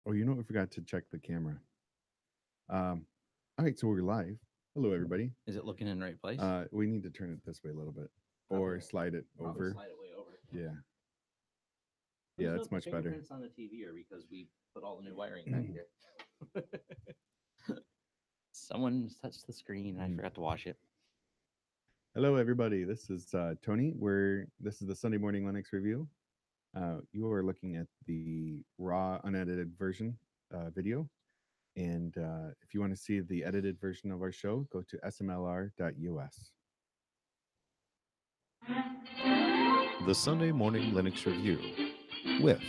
Oh, we forgot to check the camera. All right, so we're live. Hello, everybody. Is it looking in the right place? We need to turn it this way a little bit, Okay. or slide it Probably over. slide it way over. Yeah, Please yeah, note that's the much better. fingerprints on the TV are because we put all the new wiring back here. Someone touched the screen and I Mm. forgot to wash it. Hello, everybody. This is Tony. This is the Sunday morning Linux review. You are looking at the raw, unedited version video, and if you want to see the edited version of our show, go to smlr.us. The Sunday Morning Linux Review with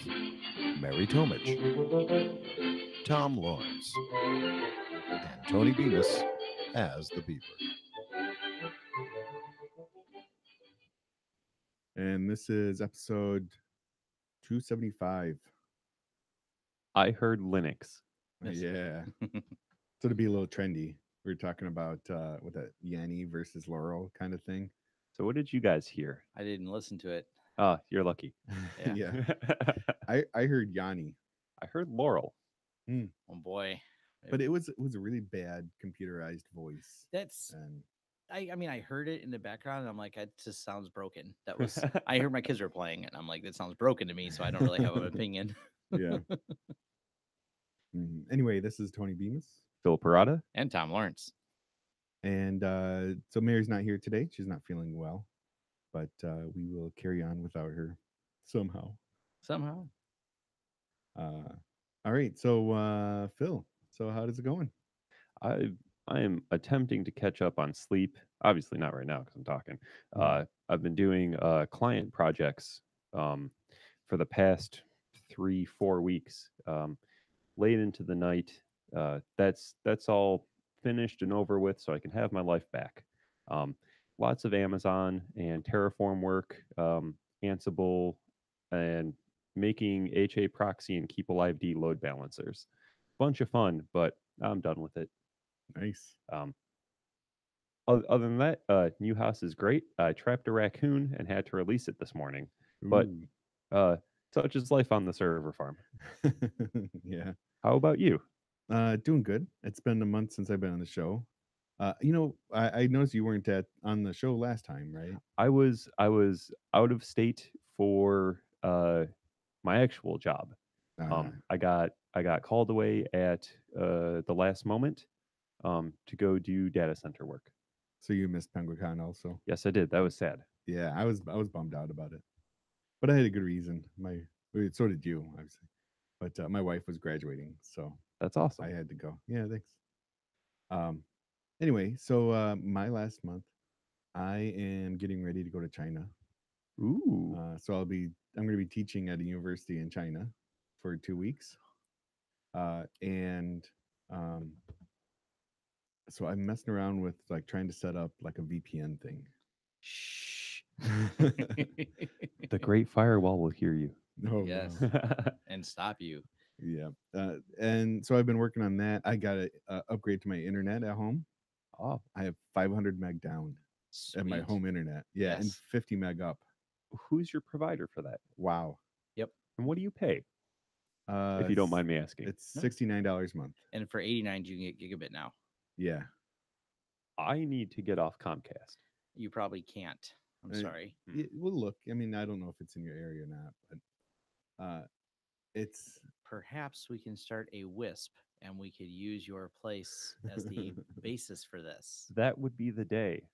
Mary Tomich, Tom Lawrence, and Tony Bemis as the Beaver. And this is episode 275. I heard Linux. Yes. Yeah. So to be a little trendy, we were talking about with a Yanni versus Laurel kind of thing. So what did you guys hear? I didn't listen to it. Oh, you're lucky. Yeah. Yeah. I heard Yanni. I heard Laurel. Oh boy. But it was a really bad computerized voice. That's And I mean I heard it in the background and I'm like it just sounds broken. That was I heard my kids were playing it and I'm like that sounds broken to me, so I don't really have an opinion. yeah. Anyway, this is Tony Bemis. Phil Parada. And Tom Lawrence. And so Mary's not here today. She's not feeling well, but we will carry on without her somehow. Somehow. All right. So Phil, so how does it going? I I am attempting to catch up on sleep. Obviously not right now because I'm talking. I've been doing client projects for the past 3-4 weeks, late into the night. That's all finished and over with, so I can have my life back. Um, Lots of Amazon and Terraform work, Ansible, and making HA proxy and keep alive D load balancers. Bunch of fun, but I'm done with it. Nice. Um, Other than that, new house is great. I trapped a raccoon and had to release it this morning, but Ooh. such is life on the server farm. Yeah. How about you? Doing good. It's been a month since I've been on the show. I noticed you weren't on the show last time, right? I was out of state for my actual job. Uh, I got called away at the last moment to go do data center work. so you missed PenguinCon also. Yes, I did. That was sad. Yeah, I was bummed out about it, but I had a good reason. So did you, obviously. But my wife was graduating, so That's I awesome. had to go. Yeah, thanks. Um, anyway, so my last month, I am getting ready to go to China. Ooh, So I'm going to be teaching at a university in China for 2 weeks, and um, so I'm messing around with like trying to set up like a VPN thing. Shh. the Great Firewall will hear you. No, Yes. no. And stop you. Yeah. And so I've been working on that. I got to upgrade to my internet at home. Oh, I have 500 meg down at my Sweet. home internet. Yeah, and Yes. 50 meg up. who's your provider for that? Wow. Yep. And what do you pay, if you don't It's mind me asking? it's No. $69 a month. And for 89 you can get gigabit now. Yeah. I need to get off Comcast. You probably can't. I'm Uh, sorry. Well, look. I mean, I don't know if it's in your area or not, but it's Perhaps we can start a WISP and we could use your place as the basis for this. That would be the day.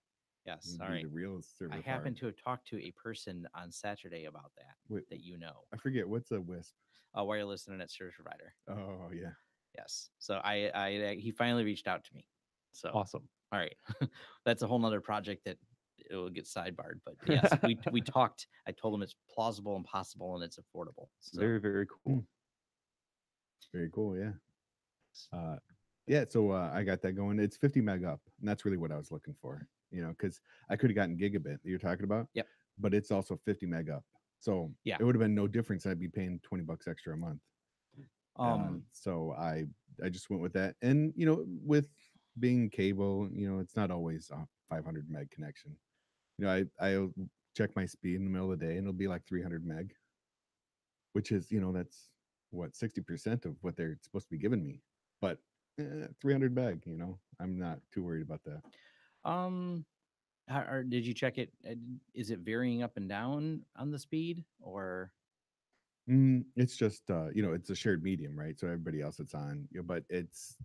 Yes. would All be right. the real server I farm. happen to have talked to a person on Saturday about that Wait, that you know. I forget what's a Wisp. A wireless internet service provider. Oh yeah. Yes. So he finally reached out to me. So Awesome. all right. That's a whole nother project that it will get sidebarred. But yes, we talked. I told him it's plausible and possible and it's affordable. So Very, very cool. Hmm. Very cool. Yeah. Uh, yeah. So I got that going. It's 50 meg up, and that's really what I was looking for. Because I could have gotten gigabit that you're talking about. Yep. But it's also 50 meg up. So Yeah. it would have been no difference. I'd be paying $20 extra a month. So I just went with that, and with being cable, it's not always a 500 meg connection. I'll check my speed in the middle of the day, and it'll be like 300 meg, which is that's what 60% of what they're supposed to be giving me. But 300 meg, I'm not too worried about that. Um, did you check it? Is it varying up and down on the speed or? It's just it's a shared medium, right? So everybody else it's on, but it's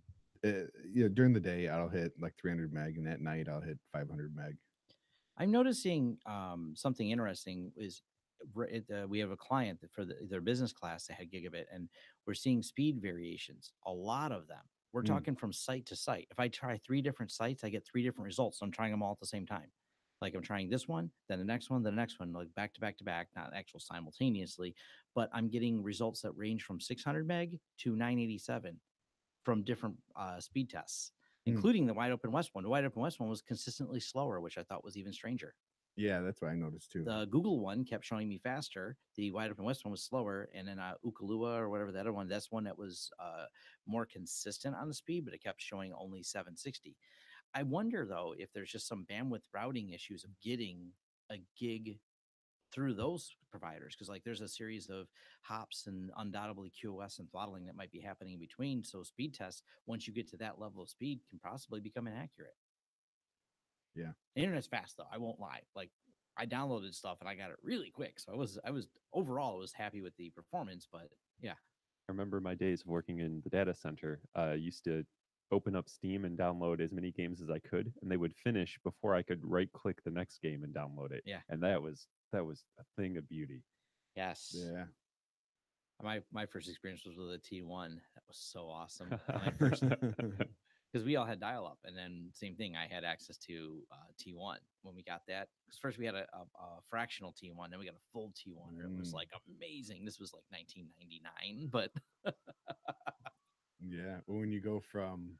during the day I'll hit like 300 meg, and at night I'll hit 500 meg. I'm noticing something interesting is we have a client that for their business class that had gigabit, and we're seeing speed variations. A lot of them. We're Mm, talking from site to site. If I try 3 different sites, I get 3 different results. So I'm trying them all at the same time. Like I'm trying this one, then the next one, then the next one, like back to back to back, not actual simultaneously, but I'm getting results that range from 600 meg to 987 from different speed tests, mm. including the wide open west one. The wide open west one was consistently slower, which I thought was even stranger. Yeah, that's what I noticed too. The Google one kept showing me faster. The wide open west one was slower, and then Ukalua or whatever the other one, that's one that was more consistent on the speed, but it kept showing only 760. I wonder though if there's just some bandwidth routing issues of getting a gig through those providers, because like there's a series of hops and undoubtedly QoS and throttling that might be happening in between. So speed tests, once you get to that level of speed, can possibly become inaccurate. Yeah. The internet's fast though, I won't lie. Like I downloaded stuff and I got it really quick. So I was overall I was happy with the performance, but yeah. I remember my days of working in the data center. I used to open up Steam and download as many games as I could, and they would finish before I could right click the next game and download it. Yeah. And that was a thing of beauty. Yes. Yeah. My first experience was with a T1. That was so awesome. My first because we all had dial up, and then same thing. I had access to T1 when we got that. Because first we had a fractional T1, then we got a full T1, and it was like amazing. This was like 1999, but Yeah. Well, when you go from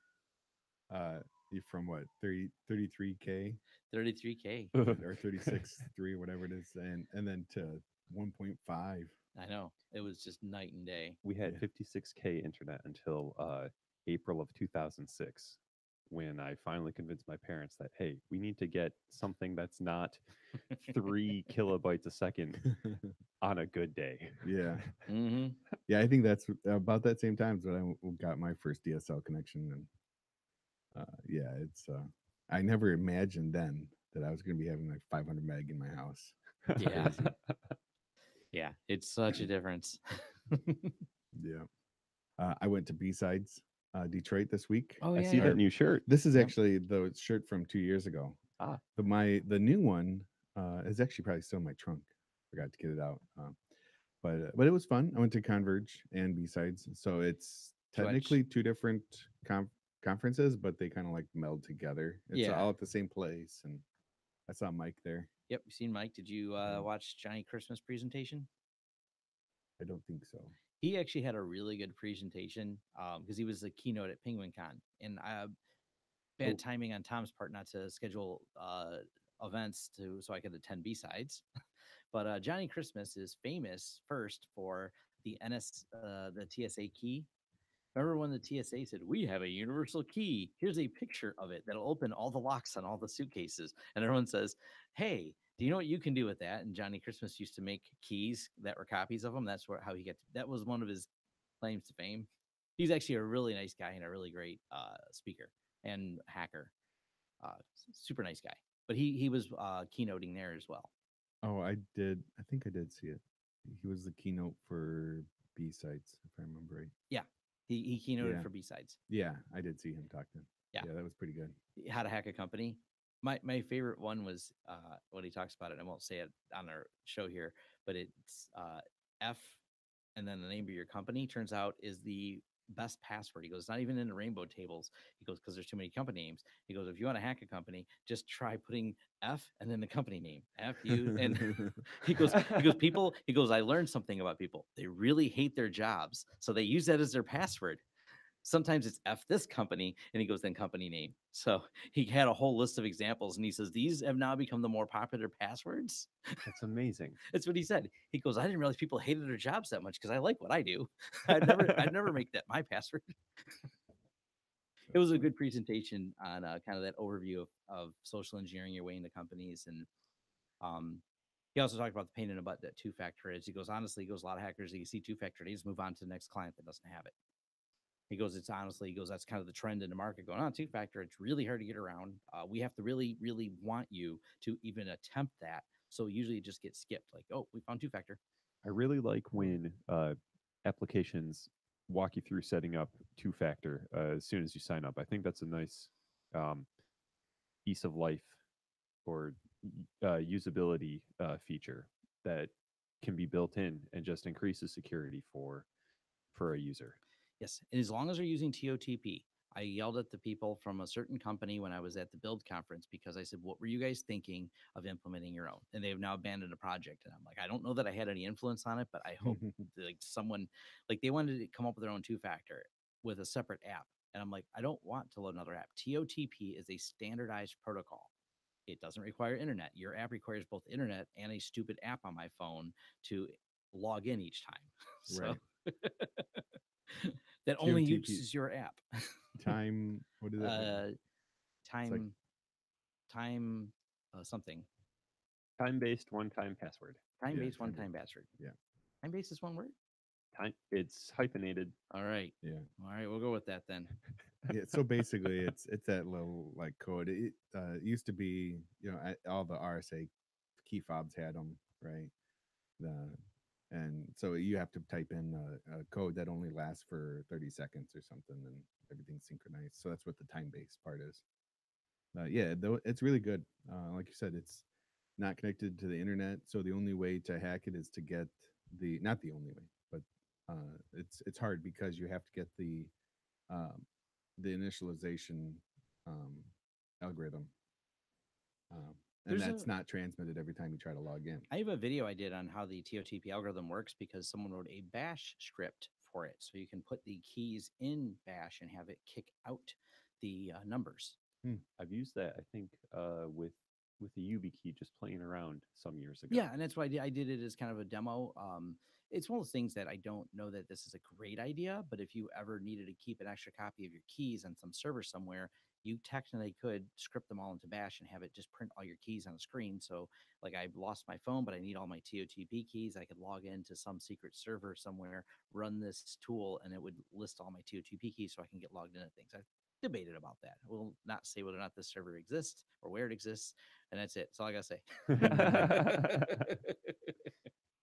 you from what 33K 33K. or 36.3, whatever it is, and then to 1.5. I know it was just night and day. We had Yeah. 56K internet until April of 2006, when I finally convinced my parents that, hey, we need to get something that's not 3 kilobytes a second on a good day. Yeah. Mm-hmm. Yeah, I think that's about that same time as when I got my first DSL connection, and yeah, it's I never imagined then that I was going to be having like 500 meg in my house. Yeah. Crazy. Yeah, it's such a difference. Yeah. I went to B-Sides Detroit this week. Oh I yeah, see yeah. that new shirt. This is Yep. actually the shirt from 2 years ago. Ah. The new one is actually probably still in my trunk. Forgot to get it out. But it was fun. I went to Converge and B-Sides, so it's technically two different conferences, but they kind of like meld together. It's Yeah. all at the same place, and I saw Mike there. Yep, you seen Mike? Did you watch Johnny Christmas presentation? I don't think so. He actually had a really good presentation because he was the keynote at Penguin Con, and bad timing on Tom's part not to schedule events so I could attend B-Sides. But Johnny Christmas is famous first for the the TSA key. Remember when the TSA said, "We have a universal key. Here's a picture of it that'll open all the locks on all the suitcases." And everyone says, "Hey, do you know what you can do with that?" And Johnny Christmas used to make keys that were copies of them. That's how he got. That was one of his claims to fame. He's actually a really nice guy and a really great speaker and hacker. Super nice guy. But he was keynoting there as well. Oh, I did. I think I did see it. He was the keynote for B-Sides, if I remember right. Yeah, he keynoted Yeah. for B-Sides. Yeah, I did see him talking. Yeah. Yeah, that was pretty good. How to hack a company. My favorite one was when he talks about it. I won't say it on our show here, but it's F and then the name of your company turns out is the best password. He goes, not even in the rainbow tables. He goes, because there's too many company names. He goes, if you want to hack a company, just try putting F and then the company name. F U and he goes, I learned something about people. They really hate their jobs. So they use that as their password. Sometimes it's F this company, and he goes, then company name. So he had a whole list of examples, and he says, these have now become the more popular passwords. That's amazing. That's what he said. He goes, I didn't realize people hated their jobs that much because I like what I do. I'd never make that my password. It was a good presentation on kind of that overview of social engineering your way into companies. And He also talked about the pain in the butt that two-factor is. He goes, honestly, he goes, a lot of hackers, you see two-factor, they just move on to the next client that doesn't have it. He goes, it's honestly, he goes, that's kind of the trend in the market going on. Two-factor, it's really hard to get around. We have to really, really want you to even attempt that. So usually it just gets skipped. Like, oh, we found two-factor. I really like when applications walk you through setting up two-factor as soon as you sign up. I think that's a nice um, ease of life or usability feature that can be built in and just increases security for a user. Yes. And as long as they're using TOTP, I yelled at the people from a certain company when I was at the build conference because I said, what were you guys thinking of implementing your own? And they've now abandoned a project. And I'm like, I don't know that I had any influence on it, but I hope like someone, like they wanted to come up with their own two-factor with a separate app. And I'm like, I don't want to load another app. TOTP is a standardized protocol. It doesn't require internet. Your app requires both internet and a stupid app on my phone to log in each time. So that only TOTP. uses your app. Time. What is that? Time, time, something. Time-based one-time password. Time-based time-based. one-time password. Yeah. Time-based is one word? It's hyphenated. All right. Yeah. All right, we'll go with that then. Yeah. So basically, it's that little like code. It used to be, all the RSA key fobs had them, right? And so you have to type in a code that only lasts for 30 seconds or something, and everything's synchronized. So that's what the time-based part is. Yeah, though it's really good. Like you said, it's not connected to the internet, so the only way to hack it is to get not the only way, but it's hard because you have to get um, the initialization um, algorithm, and that's not transmitted every time you try to log in. I have a video I did on how the TOTP algorithm works because someone wrote a bash script for it. So you can put the keys in bash and have it kick out the numbers. I've used that, I think, with the YubiKey just playing around some years ago. Yeah, and that's why I did it as kind of a demo. It's one of those things that I don't know that this is a great idea, but if you ever needed to keep an extra copy of your keys on some server somewhere, you technically could script them all into bash and have it just print all your keys on the screen. So like I lost my phone, but I need all my TOTP keys. I could log into some secret server somewhere, run this tool, and it would list all my TOTP keys so I can get logged into things. I've debated about that. We'll not say whether or not this server exists or where it exists, and that's it. That's all I gotta say.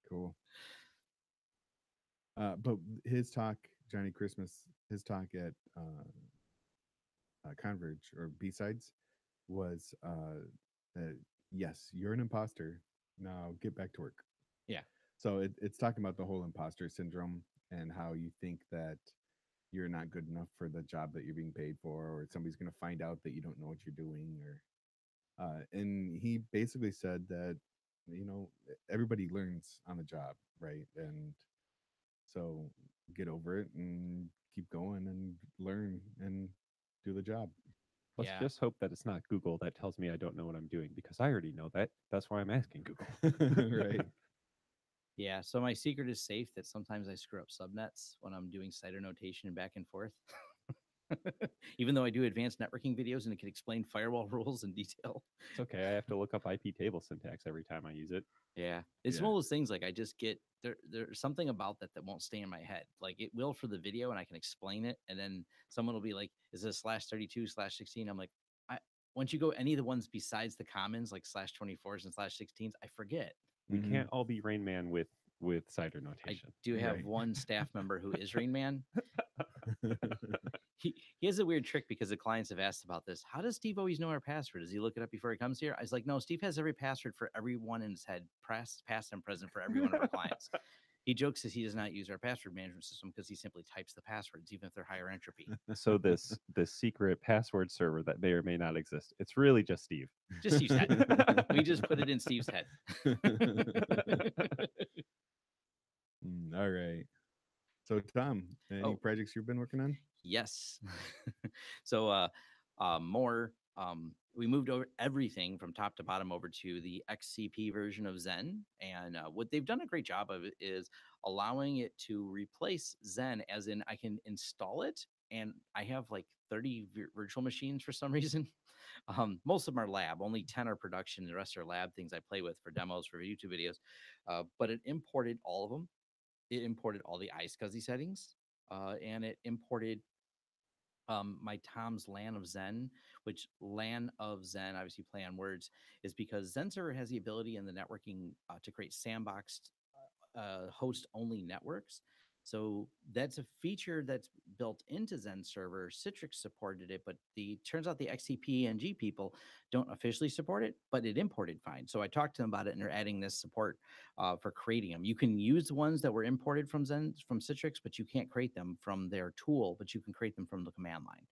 Cool. But his talk, Johnny Christmas, his talk at Converge or B-Sides was yes, you're an imposter. Now get back to work. Yeah. So it's talking about the whole imposter syndrome and how you think that you're not good enough for the job that you're being paid for, or somebody's going to find out that you don't know what you're doing, or and he basically said that everybody learns on the job, right? And so get over it and keep going and learn and do the job. Let's Yeah. just hope that it's not Google that tells me I don't know what I'm doing, because I already know that. That's why I'm asking Google. Right. Yeah. So my secret is safe that sometimes I screw up subnets when I'm doing CIDR notation and back and forth. Even though I do advanced networking videos and it can explain firewall rules in detail. It's okay. I have to look up IP table syntax every time I use it. Yeah. It's Yeah. one of those things like I just get there's something about that won't stay in my head. Like it will for the video and I can explain it. And then someone will be like, is this /32/16? I'm like, once you go any of the ones besides the commons, like /24s and /16s, I forget. We can't all be Rain Man with CIDR notation. I do have Right. one staff member who is Rain Man. He has a weird trick because the clients have asked about this. How does Steve always know our password? Does he look it up before he comes here? I was like, no, Steve has every password for everyone in his head, past and present for every one of our clients. He jokes that he does not use our password management system because he simply types the passwords, even if they're higher entropy. So this secret password server that may or may not exist, it's really just Steve. Just Steve's head. We just put it in Steve's head. All right. So Tom, any projects you've been working on? Yes. So more we moved over everything from top to bottom over to the XCP version of Zen, and what they've done a great job of it is allowing it to replace Zen, as in I can install it and I have like 30 virtual machines for some reason. Most of them are lab, only 10 are production. The rest are lab things I play with for demos for YouTube videos. But it imported all of them. It imported all the iSCSI settings, and it imported my Tom's LAN of Zen, which LAN of Zen, obviously play on words, is because Zen server has the ability in the networking to create sandboxed host only networks. So that's a feature that's built into Zen server. Citrix supported it, but the turns out the XCP people don't officially support it, but it imported fine. So I talked to them about it, and they're adding this support for creating them. You can use the ones that were imported from Citrix, but you can't create them from their tool, but you can create them from the command line.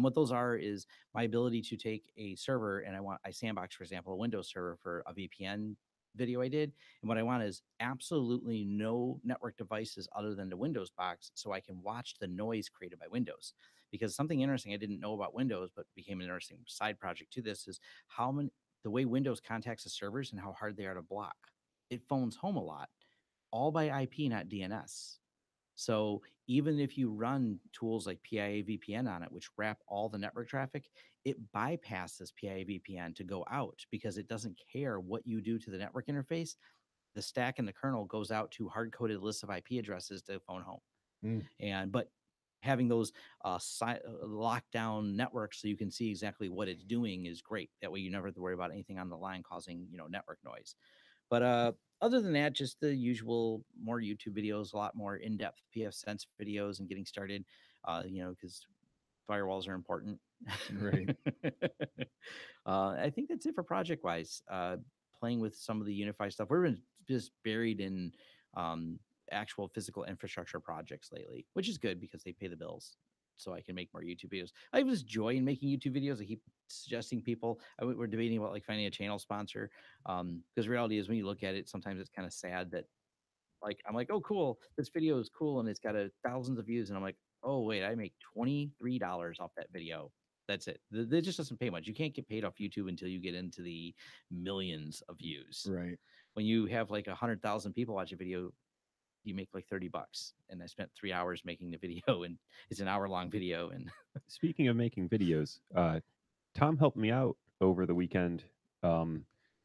What those are is my ability to take a server and I sandbox, for example, a Windows server for a VPN video I did. And what I want is absolutely no network devices other than the Windows box so I can watch the noise created by Windows. Because something interesting I didn't know about Windows, but became an interesting side project to this is the way Windows contacts the servers and how hard they are to block. It phones home a lot, all by IP, not DNS. So even if you run tools like PIA VPN on it, which wrap all the network traffic, it bypasses PIA VPN to go out because it doesn't care what you do to the network interface. The stack in the kernel goes out to hard-coded lists of IP addresses to phone home. But having those lockdown networks so you can see exactly what it's doing is great. That way you never have to worry about anything on the line causing network noise. But other than that, just the usual more YouTube videos, a lot more in-depth PF Sense videos and getting started, because firewalls are important. Right. I think that's it for project wise. Playing with some of the Unify stuff. We've been just buried in actual physical infrastructure projects lately, which is good because they pay the bills. So I can make more YouTube videos. I have this joy in making YouTube videos. I keep suggesting people. We're debating about like finding a channel sponsor. Because reality is when you look at it, sometimes it's kind of sad that like I'm like, oh cool, this video is cool and it's got thousands of views, and I'm like, oh wait, I make $23 off that video. That's it. It just doesn't pay much. You can't get paid off YouTube until you get into the millions of views. Right. When you have like 100,000 people watch a video, you make like $30. And I spent 3 hours making the video, and it's an hour-long video. And Speaking of making videos, Tom helped me out over the weekend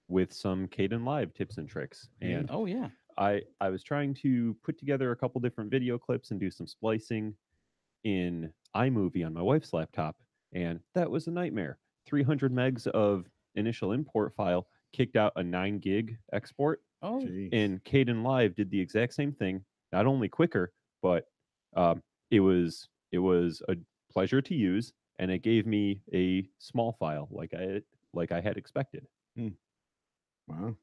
with some Caden Live tips and tricks. And oh yeah, I was trying to put together a couple different video clips and do some splicing in iMovie on my wife's laptop, and that was a nightmare. 300 megs of initial import file kicked out a 9 gig export, oh Jeez. and Caden Live did the exact same thing, not only quicker, but it was a pleasure to use, and it gave me a small file like I had expected. Wow.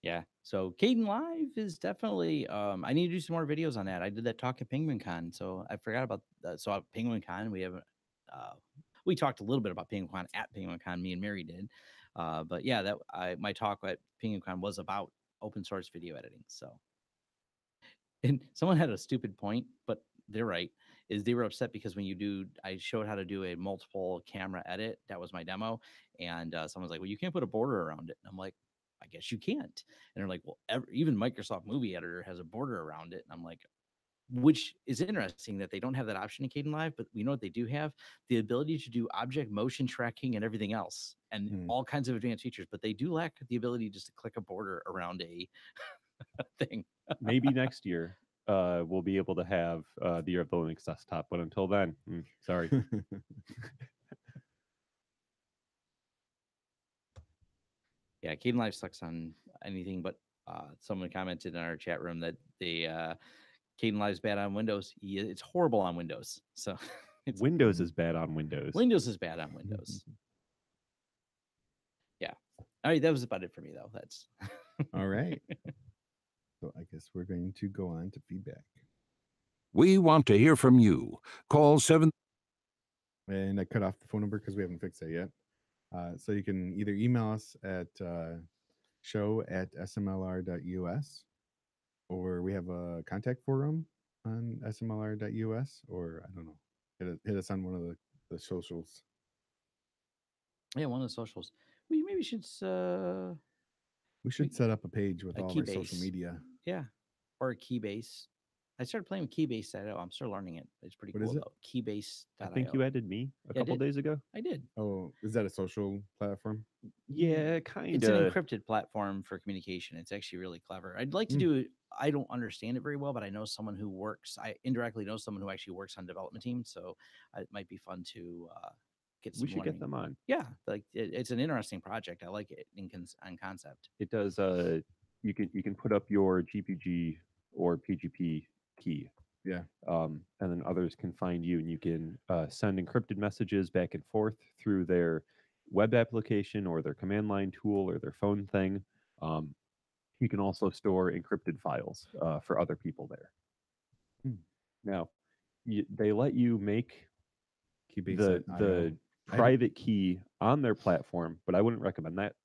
yeah. So Caden Live is definitely. I need to do some more videos on that. I did that talk at Penguin Con, so I forgot about that. So at Penguin Con, we haven't. We talked a little bit about Penguin Con at Penguin Con. Me and Mary did, but yeah, my talk at Penguin Con was about open source video editing. So, and someone had a stupid point, but they're right. Is they were upset because I showed how to do a multiple camera edit. That was my demo, and someone's like, "Well, you can't put a border around it." And I'm like, "I guess you can't." And they're like, "Well, even Microsoft Movie Editor has a border around it." And I'm like, which is interesting that they don't have that option in Caden Live, but we know what they do have: the ability to do object motion tracking and everything else, and all kinds of advanced features. But they do lack the ability just to click a border around a thing. Maybe next year we'll be able to have the Year of the Linux desktop, but until then, sorry. Yeah, Caden Live sucks on anything, but someone commented in our chat room that the Caden Live's bad on Windows. Yeah, it's horrible on Windows. So Windows is bad on Windows. Windows is bad on Windows. Yeah. All right, that was about it for me, though. That's All right. So I guess we're going to go on to feedback. We want to hear from you. Call 7. And I cut off the phone number because we haven't fixed that yet. So you can either email us at show@smlr.us, or we have a contact forum on smlr.us, or I don't know, hit us on one of the socials. yeah, one of the socials. We maybe should We should set up a page with a all of our Keybase. social media. Yeah, or a Keybase. I started playing with Keybase.io. I'm still learning it. It's pretty What cool is it? though. Keybase.io. I think you added me a Yeah, I couple did. days ago. I did. Oh, is that a social platform? Yeah, kind It's an of. encrypted platform for communication. It's actually really clever. I'd like to Mm. do it. I don't understand it very well, but I know someone who works. I indirectly know someone who actually works on development teams, so it might be fun to get some We should get learning. them on. Yeah, like it's an interesting project. I like it on concept. It does. You can put up your GPG or PGP key, Yeah. and then others can find you, and you can send encrypted messages back and forth through their web application or their command line tool or their phone thing. Um, you can also store encrypted files for other people there. Hmm. Now, they let you make the Keybase.io. private key on their platform, but I wouldn't recommend that.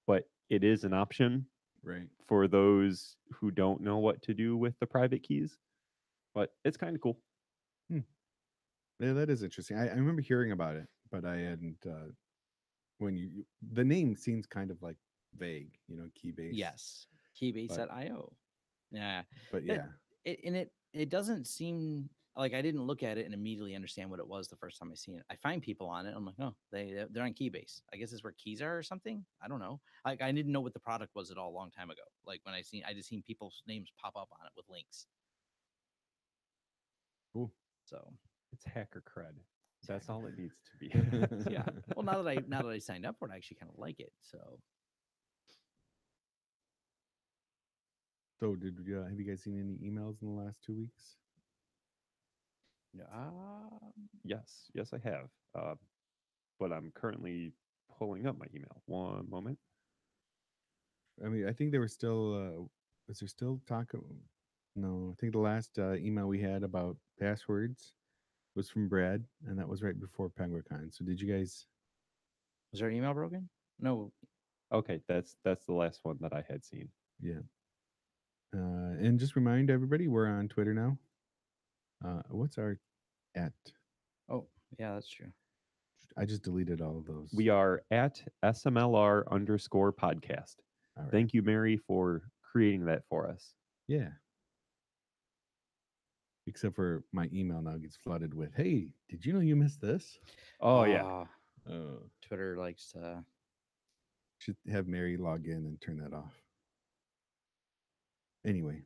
But it is an option Right. for those who don't know what to do with the private keys. But it's kind of cool. Yeah, that is interesting. I remember hearing about it, but I hadn't. When the name seems kind of like vague, Keybase. Yes, Keybase.io. Yeah, But yeah, it doesn't seem like I didn't look at it and immediately understand what it was the first time I seen it. I find people on it. I'm like, oh, they're on Keybase. I guess it's where keys are or something. I don't know. Like I didn't know what the product was at all a long time ago. Like when I just seen people's names pop up on it with links. cool. So It's hacker cred. That's all it needs to be. yeah. Well, now that I signed up for it, I actually kind of like it. So So, have you guys seen any emails in the last 2 weeks? Yes, I have. But I'm currently pulling up my email. One moment. I mean, I think there was still. Was there still talk? No, I think the last email we had about passwords was from Brad, and that was right before PenguinCon. So, did you guys? was there an email broken? No. Okay, that's the last one that I had seen. Yeah. And just remind everybody, we're on Twitter now. What's our at? Oh, yeah, that's true. I just deleted all of those. We are at SMLR_podcast. All right. Thank you, Mary, for creating that for us. Yeah. Except for my email now gets flooded with, "Hey, did you know you missed this?" Oh yeah. Ah, Twitter likes to. Should have Mary log in and turn that off. Anyway.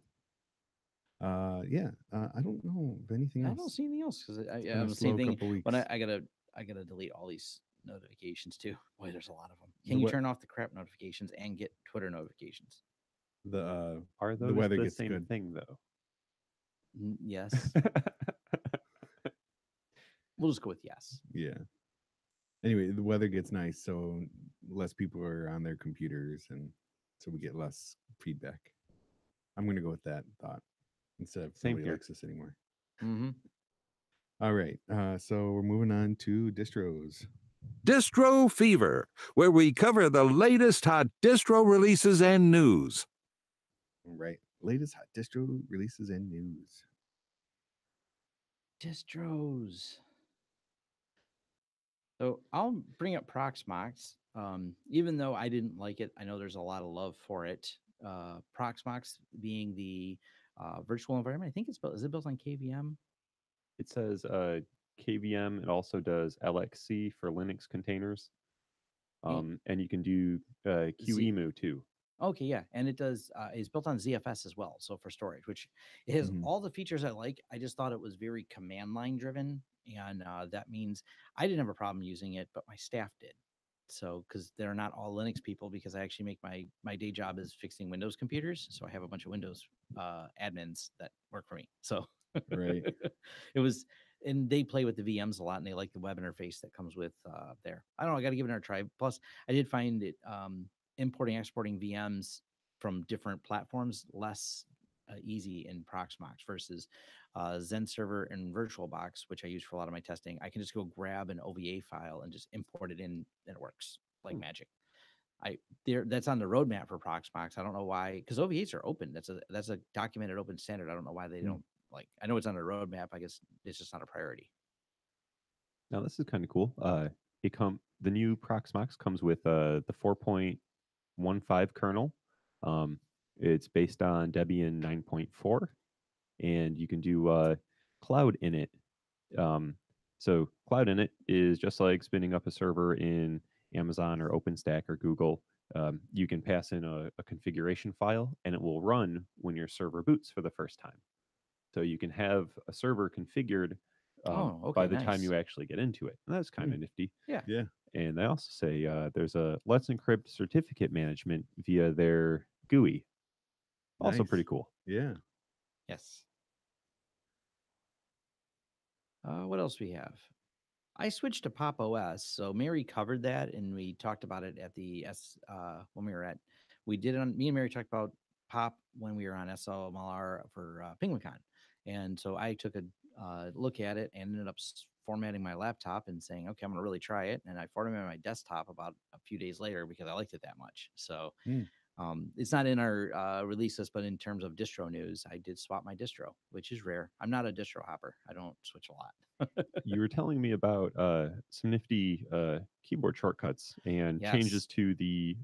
Yeah. I don't know of anything else. I don't see anything else because It's been I'm a the slow same thing. couple weeks. But I gotta delete all these notifications too. Boy, there's a lot of them. The Can you we- turn off the crap notifications and get Twitter notifications? Are those weather the gets same good. thing though? Yes. We'll just go with yes. Yeah. Anyway, the weather gets nice, so less people are on their computers, and so we get less feedback. I'm going to go with that thought instead of Same nobody here. likes us anymore. Mm-hmm. All right. So we're moving on to distros. Distro Fever, where we cover the latest hot distro releases and news. All right. Latest hot distro releases and news. Distros. So I'll bring up Proxmox. Even though I didn't like it, I know there's a lot of love for it. Proxmox being the virtual environment, I think it's built. Is it built on KVM? It says KVM. It also does LXC for Linux containers. And you can do QEMU too. Okay, yeah, and it does. It's built on ZFS as well, so for storage, which it has Mhm. all the features I like. I just thought it was very command line driven, and that means I didn't have a problem using it, but my staff did. So, because they're not all Linux people, because I actually make my day job is fixing Windows computers, so I have a bunch of Windows admins that work for me. So, Right. it was, and they play with the VMs a lot, and they like the web interface that comes with there. I don't know. I got to give it a try. Plus, I did find it. Importing, exporting VMs from different platforms less easy in Proxmox versus Zen Server and VirtualBox, which I use for a lot of my testing. I can just go grab an OVA file and just import it in, and it works like magic. That's on the roadmap for Proxmox. I don't know why, because OVAs are open. That's a documented open standard. I don't know why they don't like. I know it's on the roadmap. I guess it's just not a priority. Now this is kind of cool. The new Proxmox comes with the 4.15 kernel. It's based on Debian 9.4, and you can do cloud init. So cloud init is just like spinning up a server in Amazon or OpenStack or Google. You can pass in a configuration file, and it will run when your server boots for the first time. So you can have a server configured Oh, by okay, the time nice. you actually get into it. And that's kind of nifty. Yeah. Yeah. And they also say there's a Let's Encrypt certificate management via their GUI. Also pretty Nice. cool. Yeah. Yes. What else we have? I switched to Pop OS, so Mary covered that, and we talked about it at the when we were at. We did it on. Me and Mary talked about Pop when we were on SMLR for PenguinCon, and so I took a look at it and ended up formatting my laptop and saying, "Okay, I'm going to really try it." And I formatted my desktop about a few days later because I liked it that much. So Mm. it's not in our release list, but in terms of distro news, I did swap my distro, which is rare. I'm not a distro hopper. I don't switch a lot. You were telling me about some nifty keyboard shortcuts and changes Yes. to the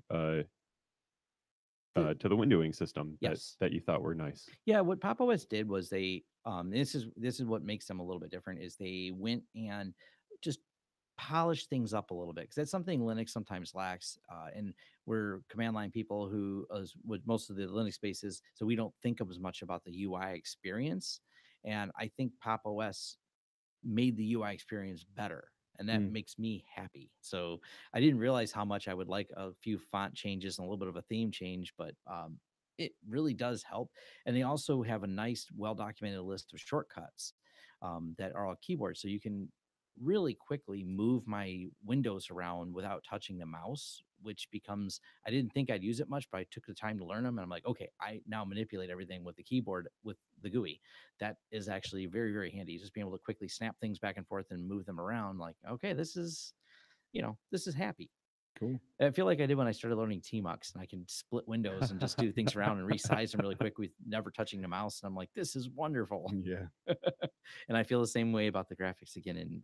windowing system Yes. that you thought were nice. Yeah, what Pop OS did was they this is what makes them a little bit different is they went and just polished things up a little bit because that's something Linux sometimes lacks. And we're command line people who, as with most of the Linux spaces, so we don't think of as much about the UI experience. And I think Pop OS made the UI experience better. And that Mm. makes me happy. So I didn't realize how much I would like a few font changes and a little bit of a theme change, but it really does help. And they also have a nice, well documented list of shortcuts that are all keyboards. So you can really quickly move my windows around without touching the mouse, which becomes, I didn't think I'd use it much, but I took the time to learn them. And I'm like, okay, I now manipulate everything with the keyboard with the GUI. That is actually very, very handy. Just being able to quickly snap things back and forth and move them around. Like, okay, this is, this is happy. Cool. I feel like I did when I started learning Tmux, and I can split windows and just do things around and resize them really quick with never touching the mouse. And I'm like, this is wonderful. Yeah. And I feel the same way about the graphics again in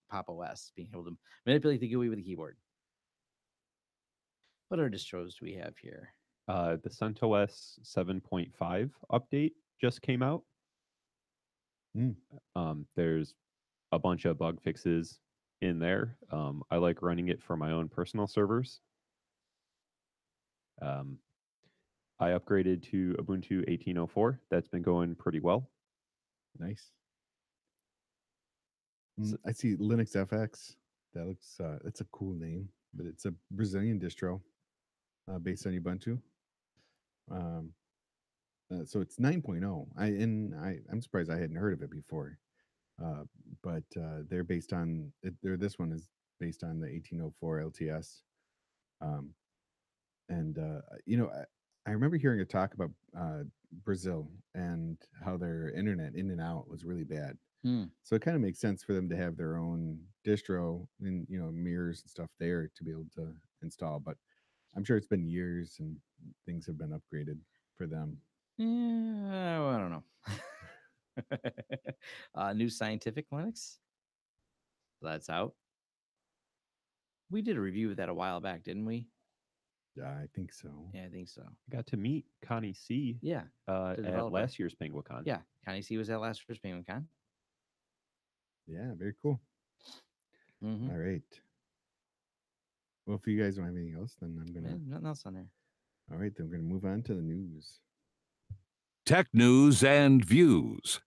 Pop OS, being able to manipulate the GUI with the keyboard. What other distros do we have here? The CentOS 7.5 update just came out. Mm. There's a bunch of bug fixes in there. I like running it for my own personal servers. I upgraded to Ubuntu 18.04. That's been going pretty well. Nice. So- I see Linux FX. That looks that's a cool name, but it's a Brazilian distro based on Ubuntu. Um, so it's 9.0. I'm surprised I hadn't heard of it before. Uh, but they're based on this one is based on the 1804 LTS. Um, and I remember hearing a talk about Brazil and how their internet in and out was really bad. So it kind of makes sense for them to have their own distro and mirrors and stuff there to be able to install. But I'm sure it's been years and things have been upgraded for them. Yeah, well, I don't know. New Scientific Linux. That's out. We did a review of that a while back, didn't we? Yeah, I think so. Yeah, I think so. I got to meet Connie C Yeah, the at developer. last year's PenguinCon. Yeah, Connie C was at last year's PenguinCon. Yeah, very cool. Mm-hmm. All right. Well, if you guys don't have anything else, then I'm gonna. Nothing else on there. All right, then we're gonna move on to the news. Tech news and views.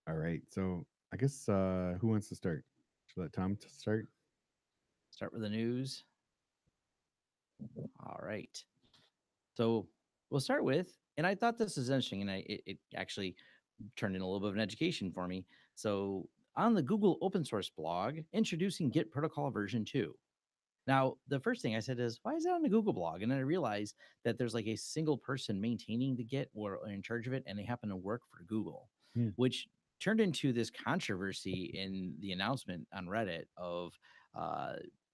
All right, so I guess who wants to start? Should I let Tom start? Start with the news. All right. So we'll start with, and I thought this was interesting, and it actually turned in a little bit of an education for me. So on the Google open source blog, introducing Git protocol version 2. Now, the first thing I said is, why is that on the Google blog? And then I realized that there's like a single person maintaining the Git or in charge of it, and they happen to work for Google, which turned into this controversy in the announcement on Reddit of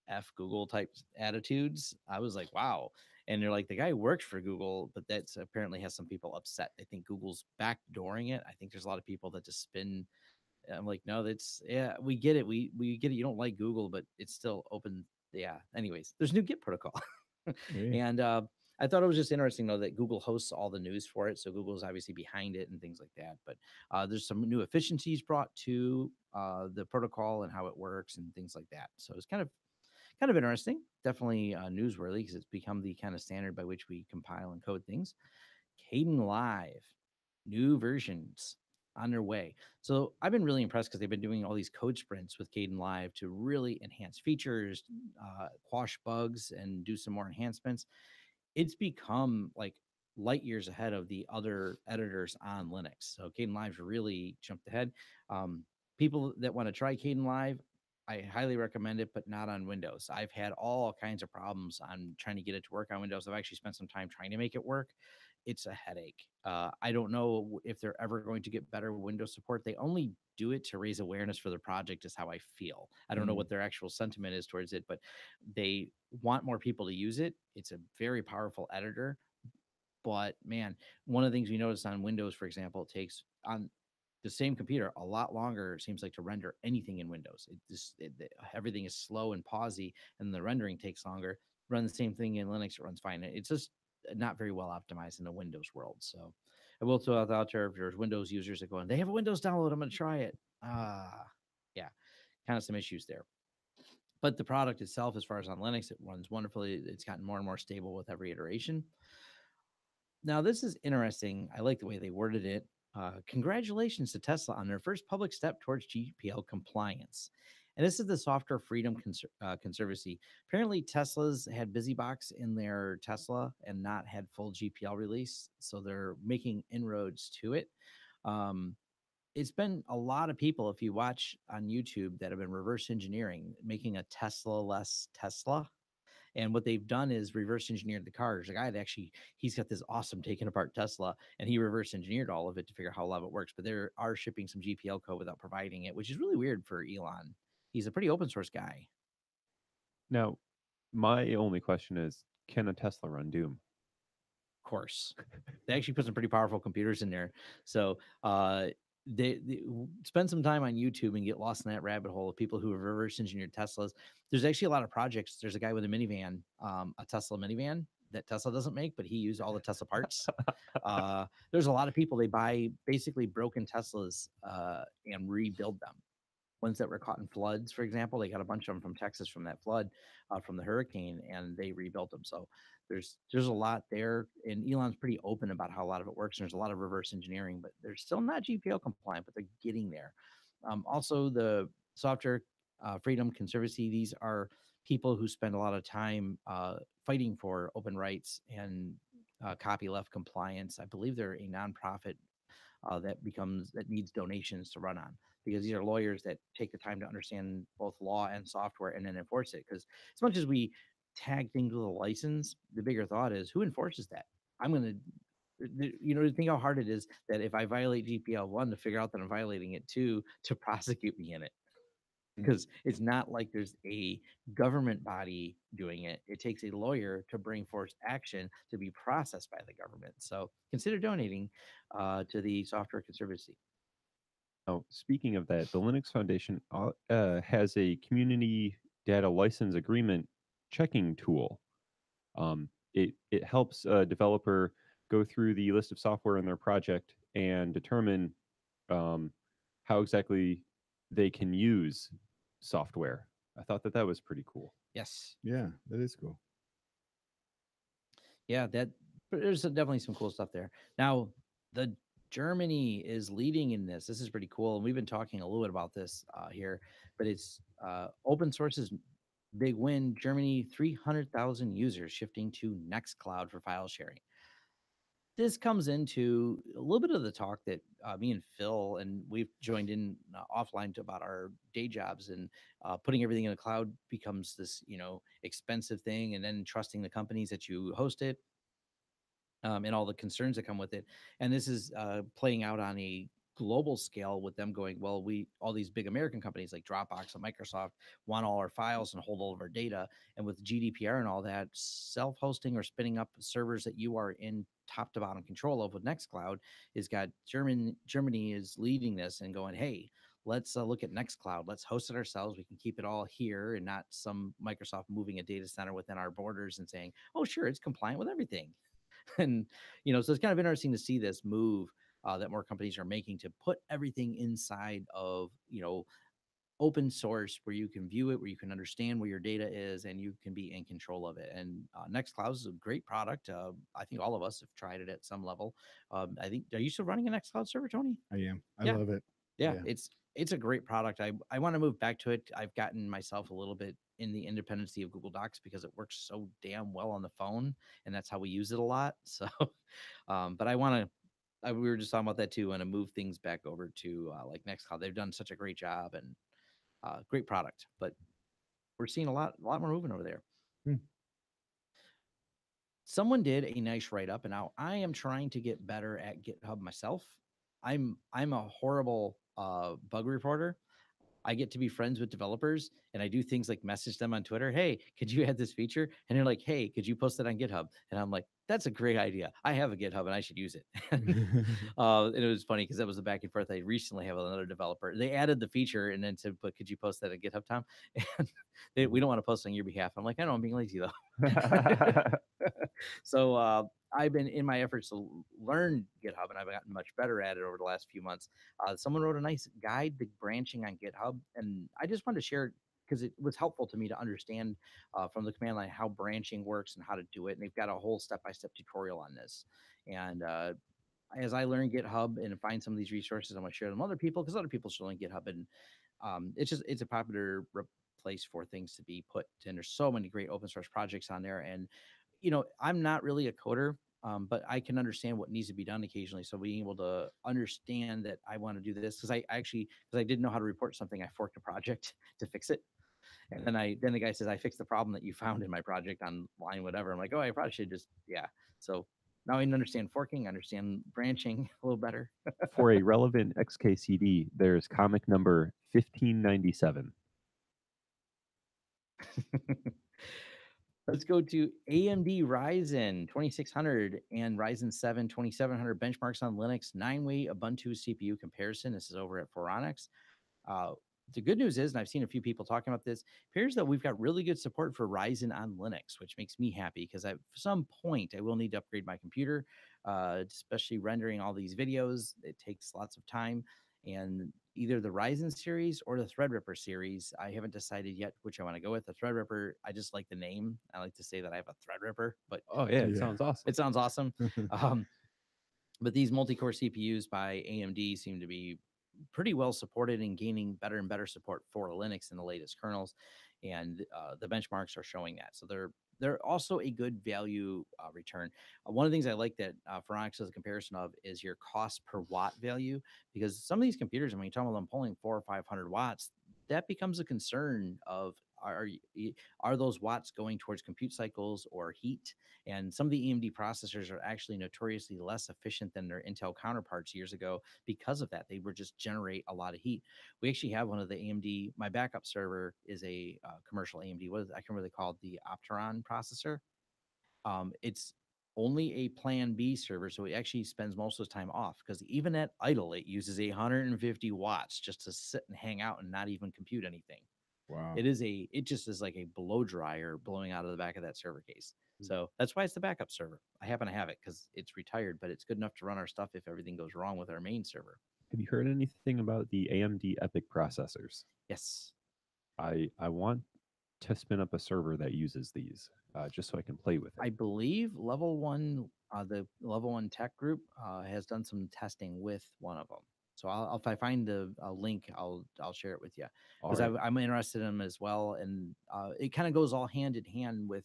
F Google type attitudes. I was like, wow. And they're like, the guy works for Google, but that's apparently has some people upset. They think Google's backdooring it. I think there's a lot of people that just spin. I'm like, no, that's yeah, we get it. We get it. You don't like Google, but it's still open. Yeah. Anyways, there's new Git protocol. Hey. And I thought it was just interesting though that Google hosts all the news for it, so Google's obviously behind it and things like that. But there's some new efficiencies brought to the protocol and how it works and things like that. So it's kind of interesting, definitely newsworthy because it's become the kind of standard by which we compile and code things. Caden Live, new versions on their way. So I've been really impressed because they've been doing all these code sprints with Caden Live to really enhance features, quash bugs, and do some more enhancements. It's become like light years ahead of the other editors on Linux. So Caden Live's really jumped ahead. People that want to try Caden Live, I highly recommend it, but not on Windows. I've had all kinds of problems on trying to get it to work on Windows. I've actually spent some time trying to make it work. It's a headache. I don't know if they're ever going to get better Windows support. They only do it to raise awareness for the project, is how I feel. I don't know what their actual sentiment is towards it, but they want more people to use it. It's a very powerful editor. But man, one of the things we noticed on Windows, for example, it takes on the same computer a lot longer, it seems like, to render anything in Windows. Everything is slow and pausy, and the rendering takes longer. Run the same thing in Linux, it runs fine. It's just not very well optimized in the Windows world. So I will throw out there, if there's Windows users that go in, they have a Windows download, I'm going to try it. Yeah, kind of some issues there. But the product itself, as far as on Linux, it runs wonderfully. It's gotten more and more stable with every iteration. Now, this is interesting. I like the way they worded it. Congratulations to Tesla on their first public step towards GPL compliance. And this is the Software Freedom Conservancy. Apparently, Tesla's had BusyBox in their Tesla and not had full GPL release. So they're making inroads to it. It's been a lot of people, if you watch on YouTube, that have been reverse engineering, making a Tesla less Tesla. And what they've done is reverse engineered the car. There's a guy that actually, he's got this awesome taken apart Tesla, and he reverse engineered all of it to figure out how all of it works. But they are shipping some GPL code without providing it, which is really weird for Elon. He's a pretty open source guy. Now, my only question is, can a Tesla run Doom? Of course, they actually put some pretty powerful computers in there. So they spend some time on YouTube and get lost in that rabbit hole of people who have reverse engineered Teslas. There's actually a lot of projects. There's a guy with a minivan, a Tesla minivan that Tesla doesn't make, but he used all the Tesla parts. There's a lot of people, they buy basically broken Teslas and rebuild them. Ones that were caught in floods, for example, they got a bunch of them from Texas from that flood, from the hurricane, and they rebuilt them. So there's a lot there, and Elon's pretty open about how a lot of it works. And there's a lot of reverse engineering, but they're still not GPL compliant, but they're getting there. Also, the Software Freedom Conservancy, these are people who spend a lot of time fighting for open rights and copyleft compliance. I believe they're a nonprofit that needs donations to run on, because these are lawyers that take the time to understand both law and software and then enforce it. Because as much as we tag things with a license, the bigger thought is, who enforces that? I'm going to think how hard it is that if I violate GPL 1, to figure out that I'm violating it 2, to prosecute me in it. Because it's not like there's a government body doing it. It takes a lawyer to bring forth action to be processed by the government. So consider donating to the Software Conservancy. Oh, speaking of that, the Linux Foundation has a community data license agreement checking tool. It helps a developer go through the list of software in their project and determine how exactly they can use software. I thought that was pretty cool. Yes. Yeah, that is cool. Yeah, there's definitely some cool stuff there. Now, the Germany is leading in this. This is pretty cool, and we've been talking a little bit about this here. But it's open source's big win. Germany, 300,000 users shifting to Nextcloud for file sharing. This comes into a little bit of the talk that me and Phil, and we've joined in offline about our day jobs, and putting everything in the cloud becomes this, expensive thing, and then trusting the companies that you host it, and all the concerns that come with it. And this is playing out on a global scale with them going, well, all these big American companies like Dropbox and Microsoft want all our files and hold all of our data. And with GDPR and all that, self-hosting or spinning up servers that you are in top to bottom control of with Nextcloud is got Germany is leading this and going, hey, let's look at Nextcloud. Let's host it ourselves. We can keep it all here and not some Microsoft moving a data center within our borders and saying, oh, sure, it's compliant with everything. And, so it's kind of interesting to see this move that more companies are making to put everything inside of, open source where you can view it, where you can understand where your data is, and you can be in control of it. And Nextcloud is a great product. I think all of us have tried it at some level. I think, are you still running a Nextcloud server, Tony? I am. I Yeah. love it. Yeah, it's a great product. I want to move back to it. I've gotten myself a little bit in the independency of Google Docs because it works so damn well on the phone, and that's how we use it a lot. So, but I want to. We were just talking about that too. Want to move things back over to like Nextcloud. They've done such a great job and great product. But we're seeing a lot more movement over there. Hmm. Someone did a nice write up, and now I am trying to get better at GitHub myself. I'm a horrible bug reporter. I get to be friends with developers and I do things like message them on Twitter. Hey, could you add this feature? And they're like, hey, could you post it on GitHub? And I'm like, that's a great idea. I have a GitHub and I should use it. And it was funny because that was the back and forth. I recently have another developer. They added the feature and then said, but could you post that at GitHub, Tom? And we don't want to post on your behalf. I'm like, I know, I'm being lazy though. So I've been in my efforts to learn GitHub, and I've gotten much better at it over the last few months. Someone wrote a nice guide to branching on GitHub, and I just wanted to share it because it was helpful to me to understand from the command line how branching works and how to do it. And they've got a whole step-by-step tutorial on this. And as I learn GitHub and find some of these resources, I'm going to share them with other people because other people should learn GitHub. And it's a popular place for things to be put. And there's so many great open source projects on there. And I'm not really a coder, but I can understand what needs to be done occasionally. So being able to understand that I want to do this because because I didn't know how to report something, I forked a project to fix it. And then the guy says, I fixed the problem that you found in my project on line whatever. I'm like, oh, I probably should just So now I understand forking, understand branching a little better. For a relevant XKCD, there's comic number 1597. Let's go to AMD Ryzen 2600 and Ryzen 7 2700 benchmarks on Linux 9-way Ubuntu CPU comparison. This is over at Phoronix. The good news is, and I've seen a few people talking about this, appears that we've got really good support for Ryzen on Linux, which makes me happy because at some point I will need to upgrade my computer, especially rendering all these videos. It takes lots of time. And either the Ryzen series or the Threadripper series, I haven't decided yet which I want to go with. The Threadripper, I just like the name. I like to say that I have a Threadripper, but Oh yeah, it Yeah. sounds awesome. it sounds awesome. But these multi-core CPUs by AMD seem to be pretty well supported and gaining better and better support for Linux in the latest kernels, and the benchmarks are showing that. So they're also a good value return. One of the things I like that Phoronix does a comparison of is your cost per watt value, because some of these computers, when you talk about them pulling 400 or 500 watts, that becomes a concern of are those watts going towards compute cycles or heat? And some of the AMD processors are actually notoriously less efficient than their Intel counterparts years ago because of that. They would just generate a lot of heat. We actually have one of the AMD, my backup server is a commercial AMD. I can't really call it the Opteron processor. It's only a plan B server, so it actually spends most of the time off because even at idle, it uses 150 watts just to sit and hang out and not even compute anything. Wow. It just is like a blow dryer blowing out of the back of that server case. So that's why it's the backup server. I happen to have it because it's retired, but it's good enough to run our stuff if everything goes wrong with our main server. Have you heard anything about the AMD EPYC processors? Yes. I want to spin up a server that uses these, just so I can play with it. I believe Level 1, the Level 1 tech group has done some testing with one of them. So if I find the link, I'll share it with you because All right. I'm interested in them as well. And it kind of goes all hand in hand with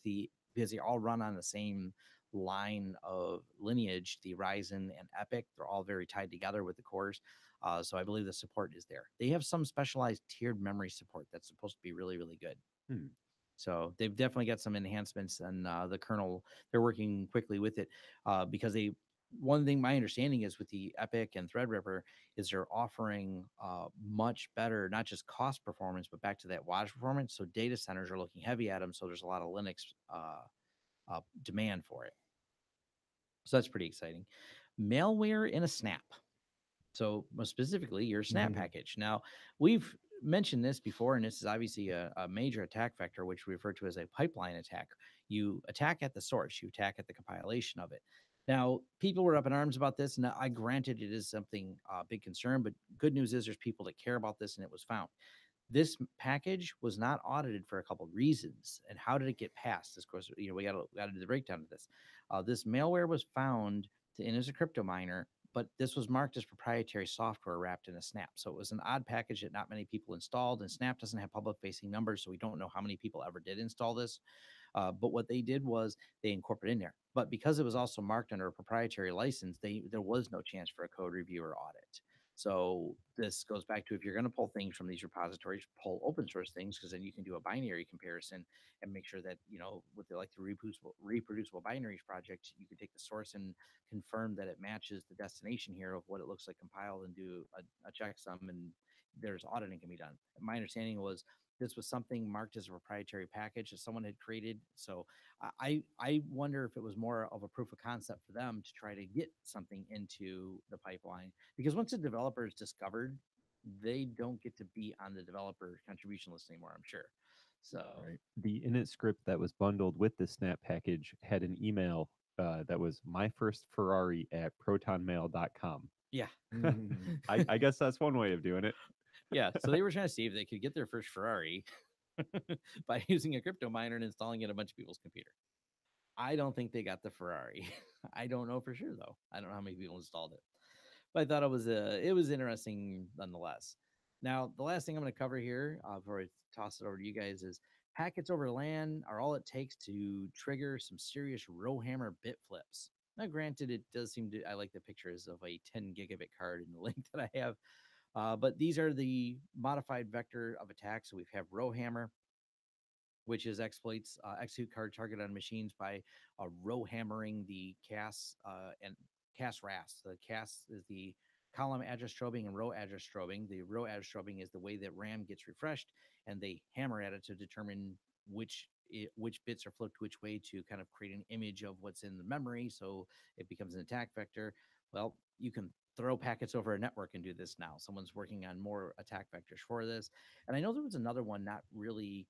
because they all run on the same line of lineage, the Ryzen and EPYC. They're all very tied together with the cores. So I believe the support is there. They have some specialized tiered memory support that's supposed to be really, really good. So they've definitely got some enhancements and the kernel. They're working quickly with it because one thing my understanding is with the EPYC and Threadripper is they're offering much better, not just cost performance, but back to that wattage performance. So data centers are looking heavy at them. So there's a lot of Linux demand for it. So that's pretty exciting. Malware in a snap. So most specifically, your snap package. Now, we've mentioned this before, and this is obviously a major attack vector, which we refer to as a pipeline attack. You attack at the source, you attack at the compilation of it. Now, people were up in arms about this, and I granted it is something big concern, but good news is there's people that care about this, and it was found. This package was not audited for a couple of reasons. And how did it get passed? Of course, we got to do the breakdown of this. This malware was found in as a crypto miner, but this was marked as proprietary software wrapped in a snap. So it was an odd package that not many people installed, and Snap doesn't have public facing numbers, so we don't know how many people ever did install this. But what they did was they incorporated in there. But because it was also marked under a proprietary license, there was no chance for a code review or audit. So this goes back to, if you're going to pull things from these repositories, pull open source things, because then you can do a binary comparison and make sure that, with like the reproducible binaries project, you can take the source and confirm that it matches the destination here of what it looks like compiled, and do a checksum, and there's auditing can be done. My understanding was this was something marked as a proprietary package that someone had created. So I wonder if it was more of a proof of concept for them to try to get something into the pipeline, because once a developer is discovered, they don't get to be on the developer contribution list anymore, I'm sure. So Right. The init script that was bundled with the snap package had an email that was my first Ferrari at protonmail.com. yeah. I guess that's one way of doing it. Yeah. So they were trying to see if they could get their first Ferrari by using a crypto miner and installing it on a bunch of people's computer. I don't think they got the Ferrari. I don't know for sure though. I don't know how many people installed it, but I thought it was interesting nonetheless. Now, the last thing I'm going to cover here before I toss it over to you guys is packets over LAN are all it takes to trigger some serious rowhammer bit flips. Now, granted, it does seem to, I like the pictures of a 10 gigabit card in the link that I have, but these are the modified vector of attack. So we have rowhammer, which is exploits execute card target on machines by row hammering the CAS and CAS RAS. The CAS is the column address strobing and row address strobing. The row address strobing is the way that RAM gets refreshed, and they hammer at it to determine which bits are flipped which way to kind of create an image of what's in the memory, so it becomes an attack vector. Well, you can throw packets over a network and do this now. Someone's working on more attack vectors for this, and I know there was another one, not really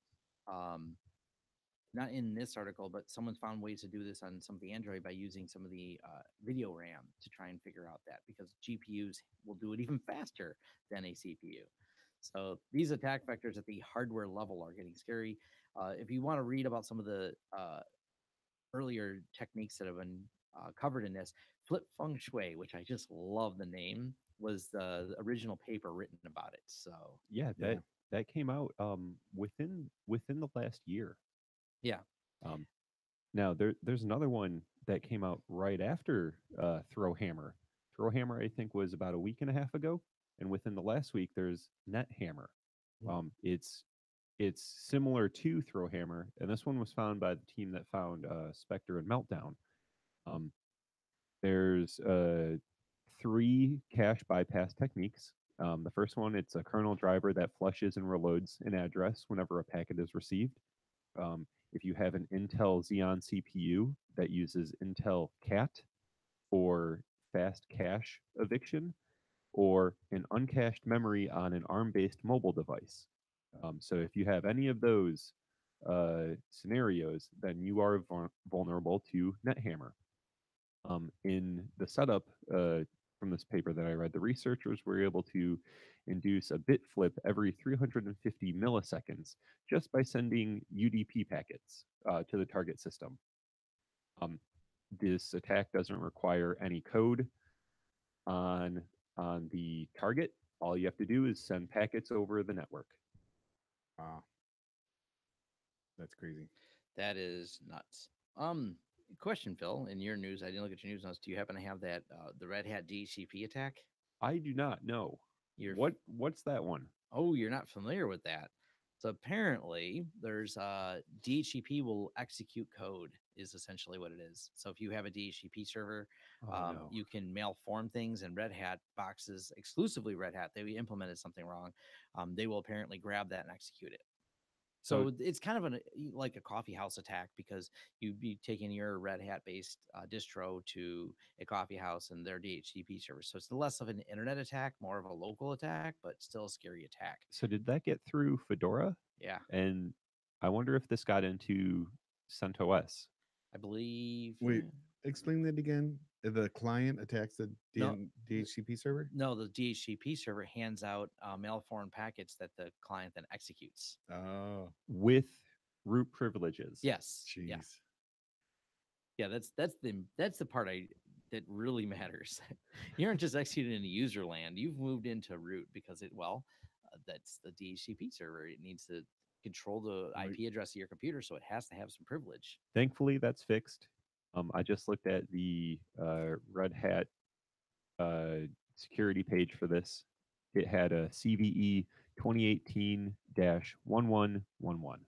not in this article, but someone found ways to do this on some of the Android by using some of the video RAM to try and figure out that, because GPUs will do it even faster than a CPU. So these attack vectors at the hardware level are getting scary. If you want to read about some of the earlier techniques that have been covered in this, Flip Feng Shui, which I just love the name, was the original paper written about it. So Yeah, that came out within the last year. yeah. Now there's another one that came out right after Throwhammer. Throwhammer, I think, was about a week and a half ago, and within the last week there's NetHammer. It's similar to Throwhammer, and this one was found by the team that found Spectre and Meltdown. There's 3 cache bypass techniques. The first one, it's a kernel driver that flushes and reloads an address whenever a packet is received. If you have an Intel Xeon CPU that uses Intel CAT for fast cache eviction, or an uncached memory on an ARM-based mobile device. So if you have any of those scenarios, then you are vulnerable to NetHammer. In the setup from this paper that I read, the researchers were able to induce a bit flip every 350 milliseconds just by sending UDP packets to the target system. This attack doesn't require any code on the target. All you have to do is send packets over the network. Wow. That's crazy. That is nuts. Question, Phil. In your news, I didn't look at your news notes. Do you happen to have that the Red Hat DHCP attack? I do not know. What's that one? Oh, you're not familiar with that. So apparently, there's DHCP will execute code is essentially what it is. So if you have a DHCP server, No. you can malform things, and Red Hat boxes, exclusively Red Hat, they implemented something wrong. They will apparently grab that and execute it. So it's kind of like a coffee house attack because you'd be taking your Red Hat based distro to a coffee house and their DHCP server. So it's less of an internet attack, more of a local attack, but still a scary attack. So did that get through Fedora? Yeah, And I wonder if this got into CentOS. I believe. Wait, explain that again. The client attacks the No, DHCP server. No, the DHCP server hands out malformed packets that the client then executes. Oh, With root privileges. Yes. jeez. Yeah. Yeah, that's the part that really matters. You aren't just executing in user land. You've moved into root because that's the DHCP server. It needs to control the Right. IP address of your computer, so it has to have some privilege. Thankfully, that's fixed. I just looked at the Red Hat security page for this. It had a CVE 2018-1111.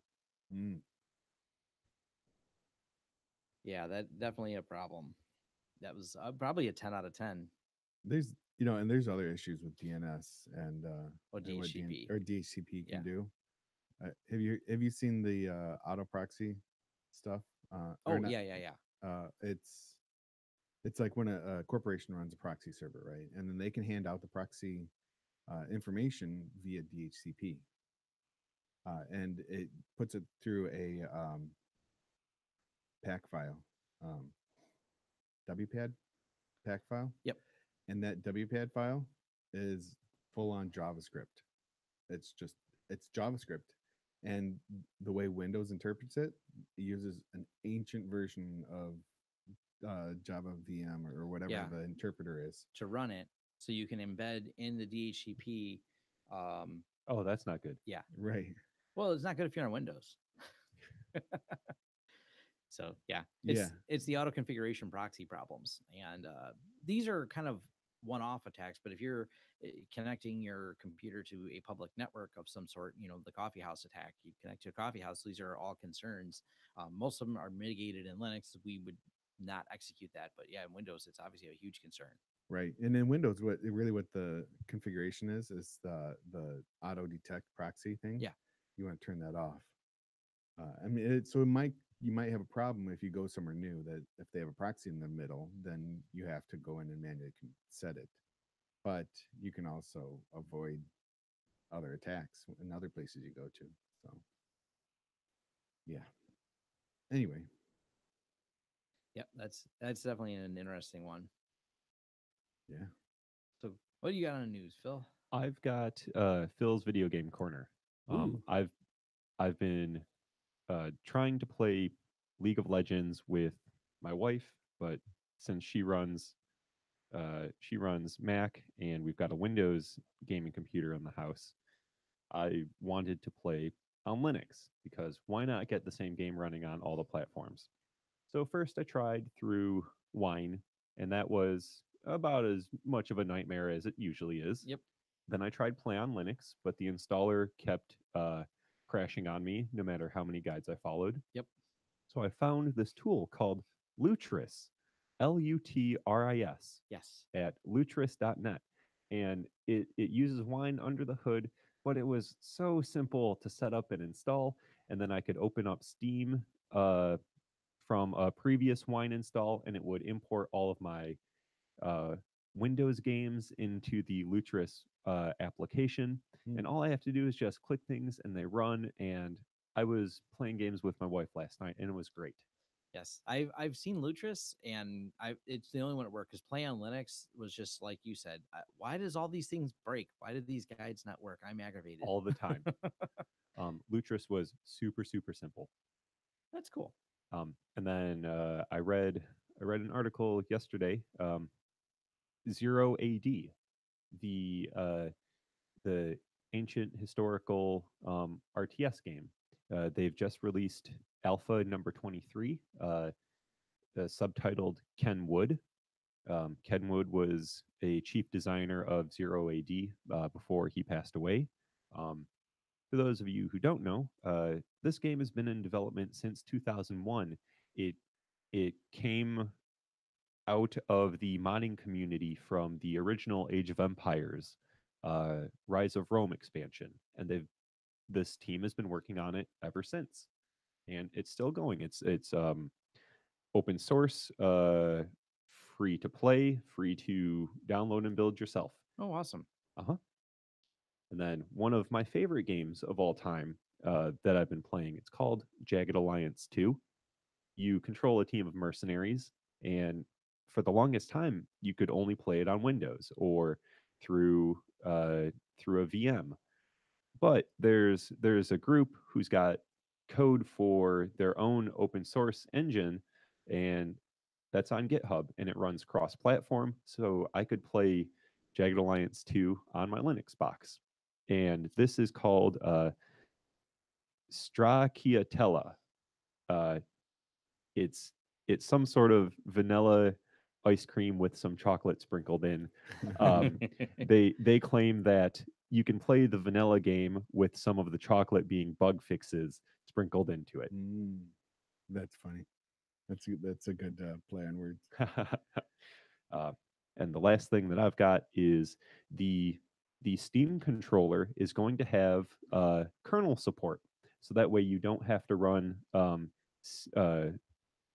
Mm. Yeah, that definitely a problem. That was probably a 10 out of 10. There's and there's other issues with DNS and Or and what DHCP. or DHCP can Yeah. do. Have you seen the auto proxy stuff? Oh, or not- yeah. It's like when a corporation runs a proxy server, right? And then they can hand out the proxy information via DHCP, and it puts it through a pack file, WPAD pack file. Yep. And that WPAD file is full on JavaScript. It's JavaScript, and the way Windows interprets it, it uses an ancient version of Java VM or whatever Yeah. the interpreter is. To run it, so you can embed in the DHCP. Oh, that's not good. Right. Well, it's not good if you're on Windows. So yeah, it's the auto configuration proxy problems, and these are kind of one-off attacks. But if you're connecting your computer to a public network of some sort, the coffee house attack, you connect to a coffee house. These are all concerns. Most of them are mitigated in Linux. We would not execute that, but yeah, in Windows, it's obviously a huge concern. Right. And in Windows, what the configuration is the auto detect proxy thing. Yeah. You want to turn that off. You might have a problem if you go somewhere new that if they have a proxy in the middle, then you have to go in and manually set it. But you can also avoid other attacks in other places you go to. So yeah. Anyway, Yep, that's definitely an interesting one. yeah. So what do you got on the news, Phil? I've got Phil's video game corner. Ooh. I've been trying to play League of Legends with my wife, but since she runs Mac and we've got a Windows gaming computer in the house, I wanted to play on Linux because why not get the same game running on all the platforms? So first I tried through Wine, and that was about as much of a nightmare as it usually is. Yep. Then I tried Play on Linux, but the installer kept crashing on me no matter how many guides I followed. Yep. So I found this tool called Lutris, Lutris, Yes. at lutris.net. And it uses Wine under the hood, but it was so simple to set up and install. And then I could open up Steam from a previous Wine install, and it would import all of my Windows games into the Lutris application. And all I have to do is just click things and they run. And I was playing games with my wife last night and it was great. Yes, I've seen Lutris, and it's the only one that worked because Play on Linux was just like you said. Why does all these things break? Why did these guides not work? I'm aggravated all the time. Lutris was super, super simple. That's cool. And then I read an article yesterday. Zero AD, the ancient historical RTS game. They've just released alpha number 23, subtitled Ken Wood. Ken Wood was a chief designer of Zero AD before he passed away. For those of you who don't know, this game has been in development since 2001. It came out of the modding community from the original Age of Empires, Rise of Rome expansion, and this team has been working on it ever since, and it's still going. It's open source, free to play, free to download and build yourself. Oh, awesome. Uh-huh. And then one of my favorite games of all time that I've been playing, it's called Jagged Alliance 2. You control a team of mercenaries, and for the longest time, you could only play it on Windows or through through a VM. But there's a group who's got code for their own open source engine, and that's on GitHub, and it runs cross-platform. So I could play Jagged Alliance 2 on my Linux box, and this is called Stracciatella. Uh, it's it's some sort of vanilla ice cream with some chocolate sprinkled in. Um, they claim that you can play the vanilla game with some of the chocolate being bug fixes sprinkled into it. Mm, that's funny. That's a good play on words. uh, and the last thing that I've got is the the Steam controller is going to have kernel support, so that way you don't have to run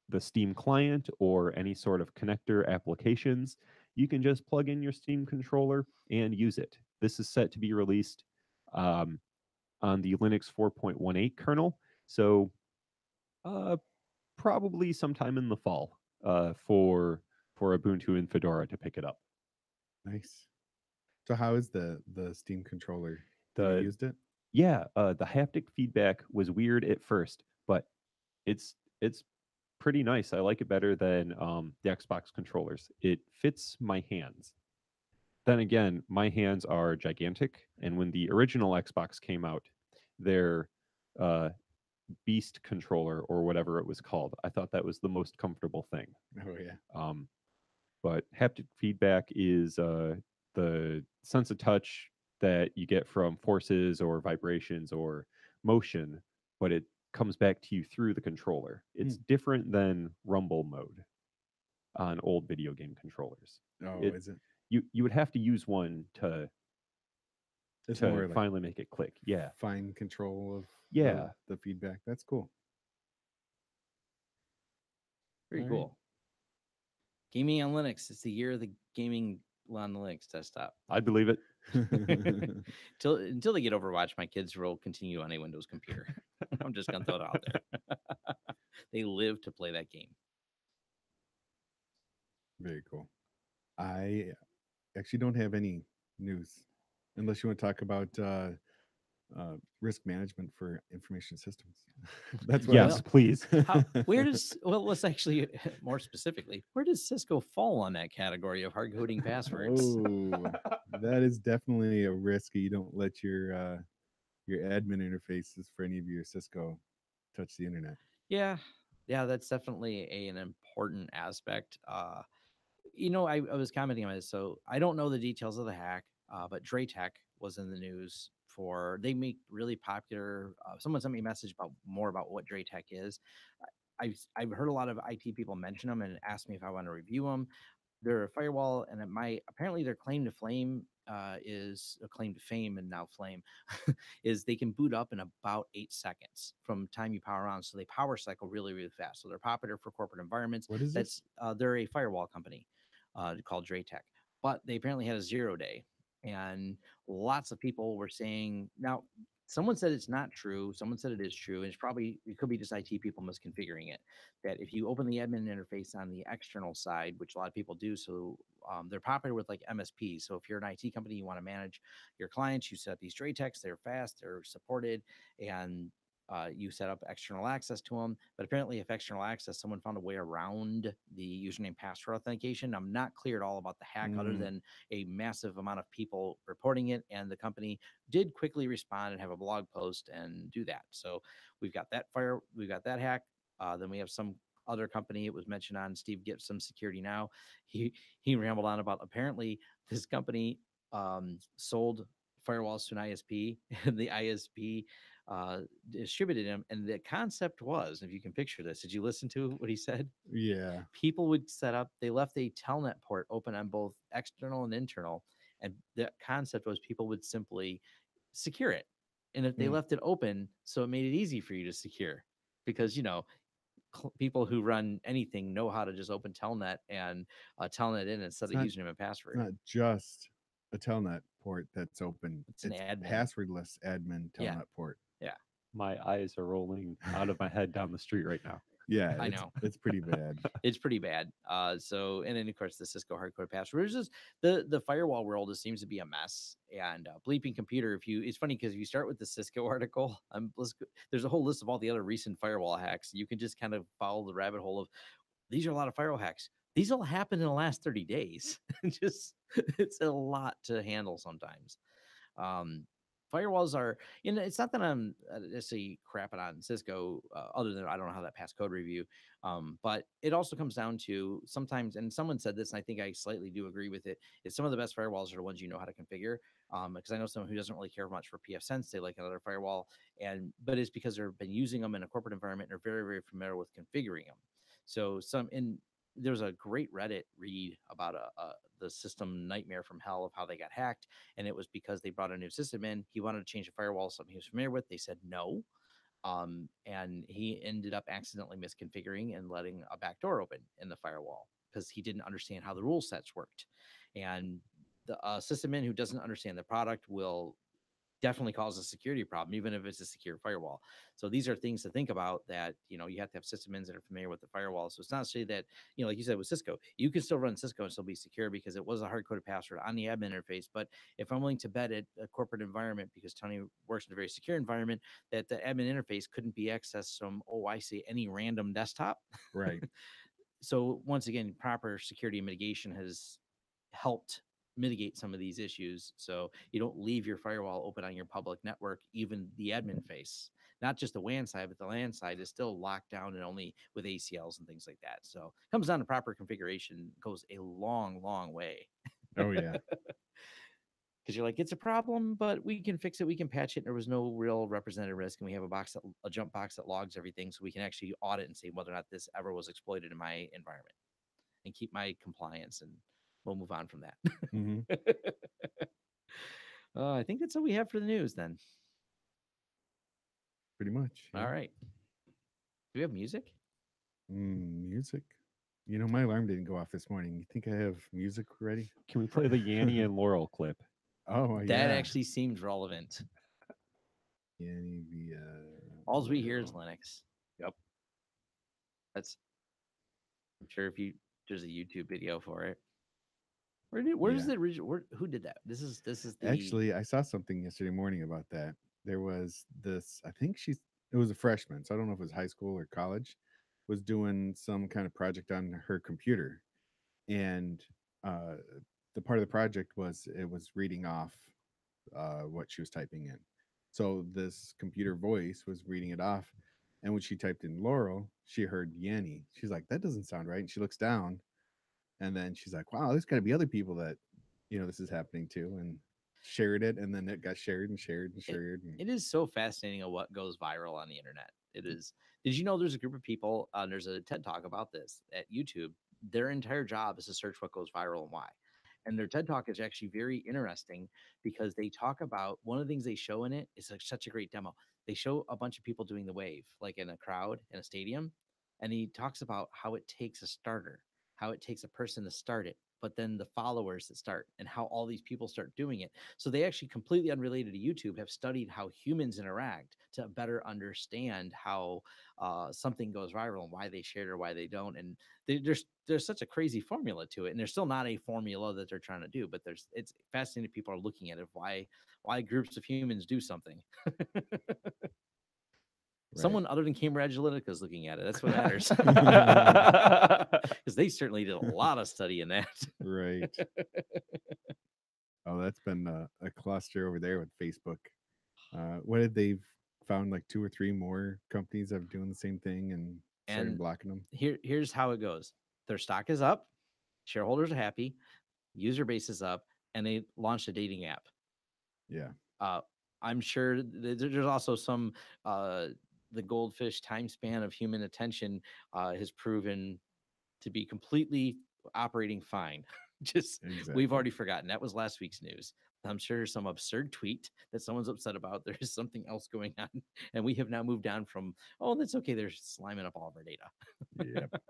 the Steam client or any sort of connector applications. You can just plug in your Steam controller and use it. This is set to be released um, on the Linux 4.18 kernel, so uh, probably sometime in the fall for Ubuntu and Fedora to pick it up. Nice. So how is the Steam controller? Have you The used it? Yeah, the haptic feedback was weird at first, but it's pretty nice. I like it better than the Xbox controllers. It fits my hands. Then again, my hands are gigantic, and when the original Xbox came out, their uh, Beast controller or whatever it was called, I thought that was the most comfortable thing. Oh yeah. Um, but haptic feedback is the sense of touch that you get from forces or vibrations or motion, but it comes back to you through the controller. It's different than rumble mode on old video game controllers. Oh, It is it? you would have to use one to It's more like finally make it click. Yeah. fine control of Yeah. the feedback. That's cool. Very All right. cool. Gaming on Linux. It's the year of the gaming on the Linux desktop. I believe it. Until they get Overwatch, my kids will continue on a Windows computer. I'm just gonna throw it out there. They live to play that game. Very cool. I actually don't have any news, unless you want to talk about risk management for information systems. That's what. Yes, please. Where does let's actually more specifically, where does Cisco fall on that category of hard coding passwords? Oh, that is definitely a risk. You don't let your admin interfaces for any of your Cisco touch the internet. Yeah, that's definitely an important aspect. I was commenting on this, so I don't know the details of the hack, but Draytech was in the news for they make really popular. Someone sent me a message about more about what Draytech is. I've heard a lot of IT people mention them and ask me if I want to review them. They're a firewall, and apparently their claim to flame is a claim to fame, and now flame is they can boot up in about 8 seconds from time you power on. So they power cycle really, really fast. So they're popular for corporate environments. What is this? They're a firewall company called Draytech, but they apparently had a 0 day, and lots of people were saying now. Someone said it's not true. Someone said it is true, and it could be just IT people misconfiguring it. That if you open the admin interface on the external side, which a lot of people do, so they're popular with like MSPs. So if you're an IT company, you want to manage your clients, you set up these Draytechs. They're fast, they're supported, and you set up external access to them. But apparently, if external access, someone found a way around the username password authentication. I'm not clear at all about the hack, other than a massive amount of people reporting it, and the company did quickly respond and have a blog post and do that. So we've got that hack. Then we have some other company. It was mentioned on Steve Gibson Security Now. He rambled on about apparently this company sold firewalls to an ISP, and the ISP distributed them. And the concept was, if you can picture this, did you listen to what he said? Yeah. People would they left a telnet port open on both external and internal. And the concept was people would simply secure it. And if they Mm. left it open, so it made it easy for you to secure, because people who run anything know how to just open telnet and telnet in instead It's of not username and it's password. not just a telnet port that's open. It's an It's admin. passwordless admin Yeah. telnet port. Yeah, My eyes are rolling out of my head down the street right now. Yeah, I it's know. it's pretty bad. It's pretty bad. So, and then of course the Cisco hardcore password. It's just the firewall world. It seems to be a mess. And bleeping computer. It's funny because if you start with the Cisco article, there's a whole list of all the other recent firewall hacks. You can just kind of follow the rabbit hole of these are a lot of firewall hacks. These all happened in the last 30 days. It's a lot to handle sometimes. Um, Firewalls are, it's not that I'm necessarily crapping on Cisco, other than I don't know how that passed code review. But it also comes down to sometimes, and someone said this, and I think I slightly do agree with it, is some of the best firewalls are the ones you know how to configure. Because I know someone who doesn't really care much for pfSense, they like another firewall, but it's because they've been using them in a corporate environment and are very, very familiar with configuring them. So there's a great Reddit read about the system nightmare from hell of how they got hacked, and it was because they brought a new system in. He wanted to change the firewall, something he was familiar with. They said no, and he ended up accidentally misconfiguring and letting a backdoor open in the firewall because he didn't understand how the rule sets worked. And the sysadmin who doesn't understand the product will definitely cause a security problem, even if it's a secure firewall. So these are things to think about, that, you have to have sysadmins that are familiar with the firewall. So it's not to say that, like you said with Cisco, you can still run Cisco and still be secure because it was a hard coded password on the admin interface. But if I'm willing to bet at a corporate environment, because Tony works in a very secure environment, that the admin interface couldn't be accessed from, any random desktop. Right. So once again, proper security mitigation has helped mitigate some of these issues. So you don't leave your firewall open on your public network, even the admin face. Not just the WAN side, but the LAN side is still locked down and only with ACLs and things like that. So it comes down to proper configuration, goes a long, long way. Oh yeah. Because you're like, it's a problem, but we can fix it. We can patch it. And there was no real representative risk. And we have a jump box that logs everything. So we can actually audit and see whether or not this ever was exploited in my environment and keep my compliance. And we'll move on from that. Hmm. I think that's all we have for the news then. Pretty much. All yeah. right. Do we have music? Music. My alarm didn't go off this morning. You think I have music ready? Can we play the Yanny and Laurel clip? Oh That yeah. actually seems relevant. Yanny via. All we hear is Laurel. Linux. Yep. I'm sure there's a YouTube video for it. Where's Yeah. the original? Who did that? This is the Actually, I saw something yesterday morning about that. There was this. I think it was a freshman, so I don't know if it was high school or college. Was doing some kind of project on her computer, and uh, the part of the project was it was reading off what she was typing in. So this computer voice was reading it off, and when she typed in Laurel, she heard Yanny. She's like, "That doesn't sound right." And she looks down, and then she's like, "Wow, there's got to be other people that this is happening to," and shared it, and then it got shared and shared and shared. It is so fascinating of what goes viral on the internet. It is. Did you know there's a group of people? There's a TED Talk about this at YouTube. Their entire job is to search what goes viral and why. And their TED Talk is actually very interesting because they talk about, one of the things they show in it is such a great demo. They show a bunch of people doing the wave, like in a crowd in a stadium, and he talks about how it takes a starter, how it takes a person to start it, but then the followers that start, and how all these people start doing it. So they actually, completely unrelated to YouTube, have studied how humans interact to better understand how something goes viral and why they share it or why they don't. And there's such a crazy formula to it, and there's still not a formula that they're trying to do, but it's fascinating. People are looking at it, why groups of humans do something. Right. Someone other than Cambridge Analytica is looking at it. That's what matters. Because they certainly did a lot of study in that. Right. Oh, that's been a cluster over there with Facebook. What did they found like 2 or 3 more companies that are doing the same thing and started And blocking them? Here's how it goes. Their stock is up, shareholders are happy, user base is up, and they launched a dating app. Yeah. I'm sure there's also some the goldfish time span of human attention has proven to be completely operating fine. Just Exactly. we've already forgotten. That was last week's news. I'm sure some absurd tweet that someone's upset about. There's something else going on, and we have now moved on from, oh, that's okay. They're sliming up all of our data. Yep.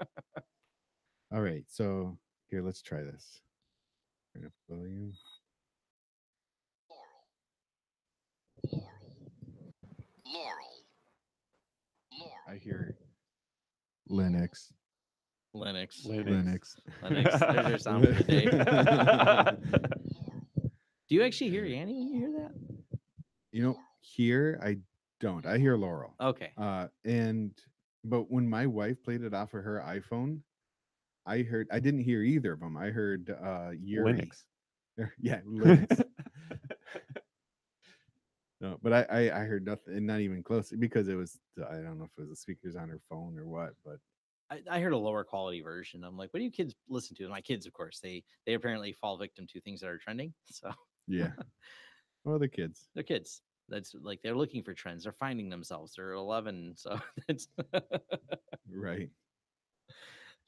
All right. So here, let's try this. Turn up volume. I hear Linux. Linux. Linux. Linux. There's your sound for the day. Do you actually hear Annie when you hear that? You know, here I don't. I hear Laurel. Okay. But when my wife played it off of her iPhone, I didn't hear either of them. I heard Yuri. Linux. Yeah, Linux. No, but I heard nothing, and not even close, because it was, I don't know if it was the speakers on her phone or what, but I heard a lower quality version. I'm like, what do you kids listen to? And my kids, of course, they apparently fall victim to things that are trending. So yeah. Well, the kids. they're kids. That's like, they're looking for trends. They're finding themselves. They're 11. So that's Right.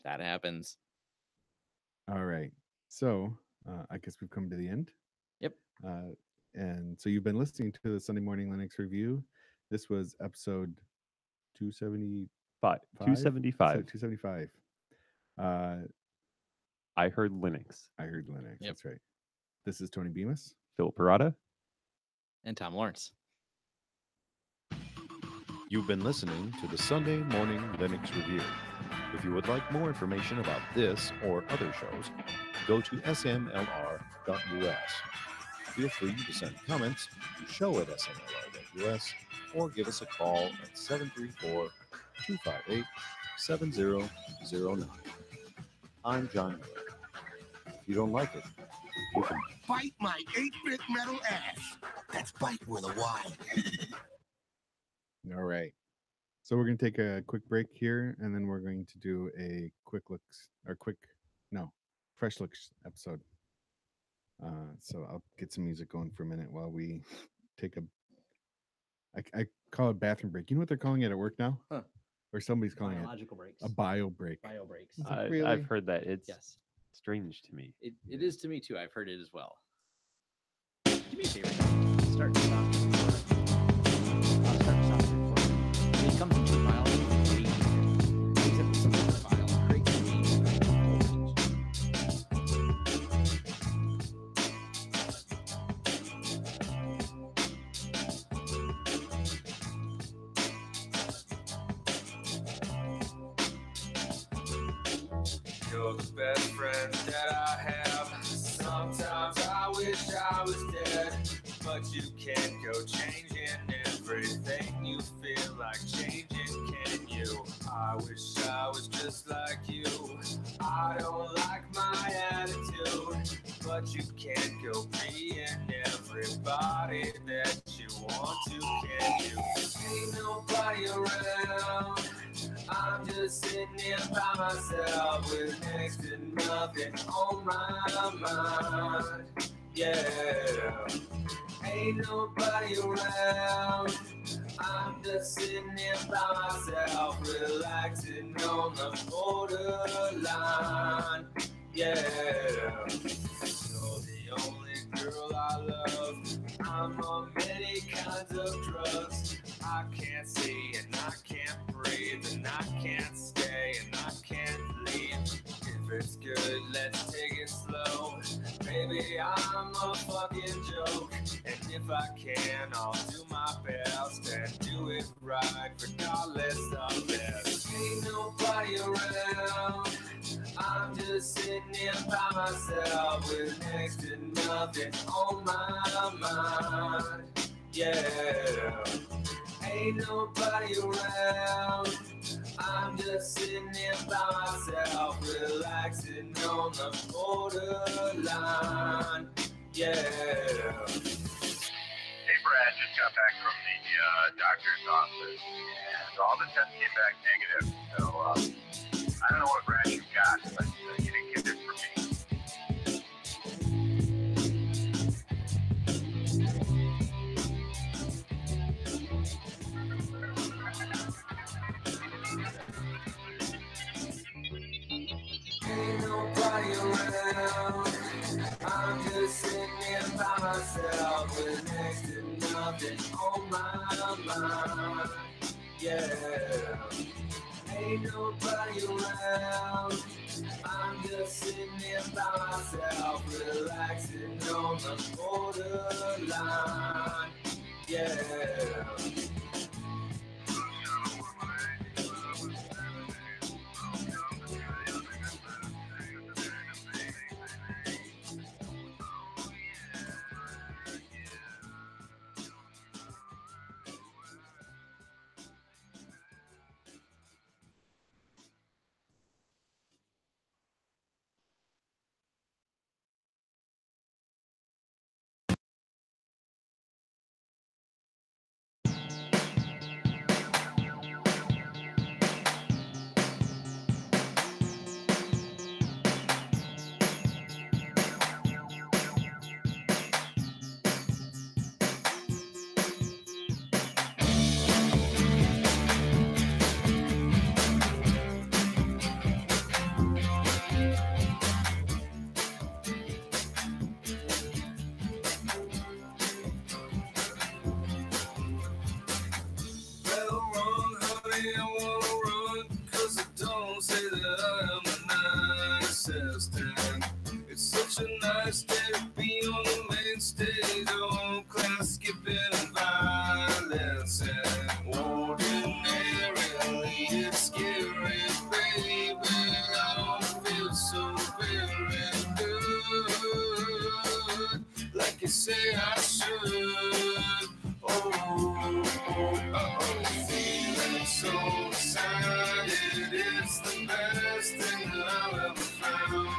that happens. All right. So I guess we've come to the end. Yep. And so you've been listening to the Sunday Morning Linux Review. This was episode 275. 275. 275. I heard Linux. I heard Linux. Yep. That's right. This is Tony Bemis. Phil Parada. And Tom Lawrence. You've been listening to the Sunday Morning Linux Review. If you would like more information about this or other shows, go to smlr.us. Feel free to send comments to show@smlr.us or give us a call at 734-258-7009. I'm John Miller. If you don't like it, you can Bite my 8-bit metal ass. That's bite with a Y. All right. So we're going to take a quick break here, and then we're going to do a fresh looks episode. So I'll get some music going for a minute while we take I call it bathroom break. You know what they're calling it at work now? Huh. Or somebody's calling Biological breaks. it a bio break. Bio breaks. Really? I've heard that. It's Yes. strange to me. It is to me too. I've heard it as well. Do me a favor. Start to stop. Start to stop. It comes into the file. Things that some other file. Create the change. You're the best friend that I have. Sometimes I wish I was dead, but you can't go changing everything you feel like changing, can you? I wish I was just like you. I don't like my attitude, but you can't go being everybody that you want to, can you? Ain't nobody around. I'm just sitting here by myself with next to nothing on my mind. Yeah, ain't nobody around. I'm just sitting here by myself, relaxing on the borderline. Yeah, you're the only girl I love. I'm on many kinds of drugs. I can't see and I can't breathe and I can't stay and I can't leave. If it's good, let's take it slow. Baby, I'm a fucking joke. And if I can, I'll do my best and do it right regardless of this. Ain't nobody around. I'm just sitting here by myself with next to nothing on my mind. Yeah, ain't nobody around. I'm just sitting here by myself, relaxing on the borderline. Yeah. Hey, Brad, just got back from the doctor's office, and all the tests came back negative. So I don't know what rash you got, but you didn't get it from me. Ain't nobody around. I'm just sitting here by myself with next to nothing on my mind. Yeah, ain't nobody around. I'm just sitting here by myself, relaxing on the borderline. Yeah. It's such a nice day to be on the main stage. On class skipping and violence and ordinarily it's scary, baby. I don't feel so very good, like you say I should. Feeling so excited, it's the best thing that I've ever found.